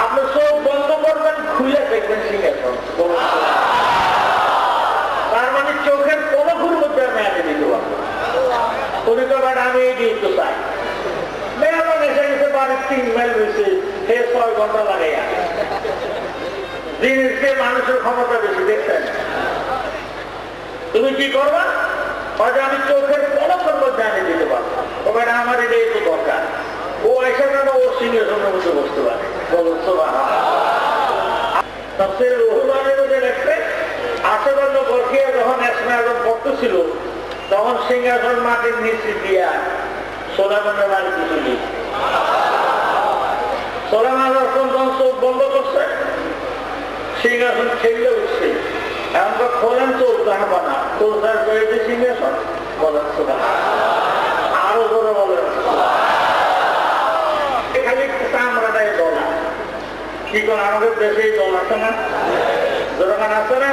আপনি চোখ বন্ধ করবেন, খুলে দেখবেন সিংহাসন। তার মানে চোখের কোন ভুল মধ্যে আমি আনে দিতে পারবো। উনি তো আমি এই দিতে চাই, মেহমান এসে গেছে, বাড়ির 3 মাইল রয়েছে, সে 6 ঘন্টা লাগাই আনে। জিনিসকে মানুষের ক্ষমতা বেশি, দেখছেন? তুমি কি করবা? আমি চোখের পলকের মধ্যে আনে দিতে পারবো, তবে আমার এটা একটু দরকার। ও এসে কেন ওর সিংহাসনের মধ্যে বসতে পারে? বলুন তাফসীরে রুহুল মানির মধ্যে লেখছে আশেপাশে বরকিয়া যখন এসমা আজম পড়তেছিল তখন সিংহাসন মাটির নিচে দিয়া সুলাইমানের বাড়িতে চলে। সুলাইমান যখন চোখ বন্ধ করছে, সিংহাসন খেললে উঠছে, এখন তো খোলেন চোখ দেখাবো না, তোর পেয়েছে সিংহাসন। বলেন আরো করে বলেন, খালি চামড়াটাই দলা। কি করে আমাদের দেশে দল আছে না, দোকান আছে না,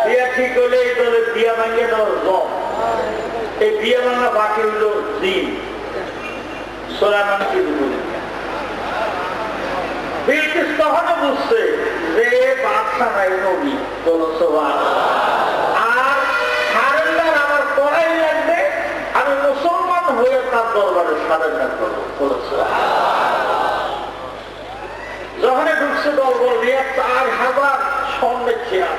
বিয়া ঠিক হলে এই দলে বিয়া ভাঙিয়ে দেওয়ার দম, এই বিয়া ভাঙা বাকি হইল দিন। সুলাইমান কি বলি বিলকিস তখনও বুঝছে যে বাদশা নাই নবী, আর সারেন্ডার আমার করাই লাগবে, আমি মুসলমান হয়ে তার দরবারে সারেন্ডার করবো। যখন ঢুকছে দলবল নিয়ে 4000 স্বর্ণের চেয়ার,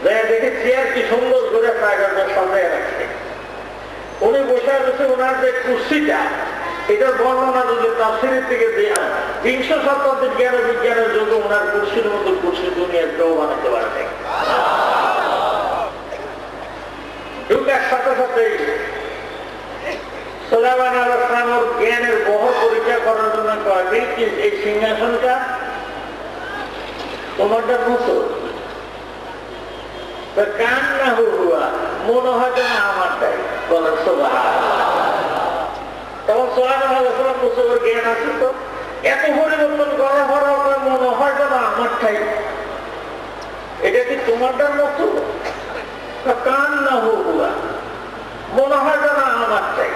দেখে চেয়ার কি সুন্দর করে টাইগারদের সামনে রাখছে। উনি বসে রয়েছে, ওনার যে কুর্সিটা, এটার বর্ণনা যদি তাফসীরের থেকে দেয়া 20 শতাব্দীর জ্ঞান বিজ্ঞানের যুগে ওনার কুর্সির মতো কুর্সি দুনিয়ার কেউ বানাতে পারে। ঢুকার সাথে সাথে সুলাইমান আলাইহিস সালামের জ্ঞানের বহর পরীক্ষা করার জন্য কয়, এই সিংহাসনটা তোমারটার মতো কান্নাহু হুয়া, মনে হয় যেন আমারটাই। বলেন সুবহানাল্লাহ। তখন সুবহানাল্লাহ আলাইহিস মুসুর জ্ঞান আছে তো, এত পরিবর্তন করার পর আপনার মনে হয় যেন আমারটাই। এটা কি তোমারটার মতো? কান্নাহু হুয়া, মনে হয় যেন আমারটাই।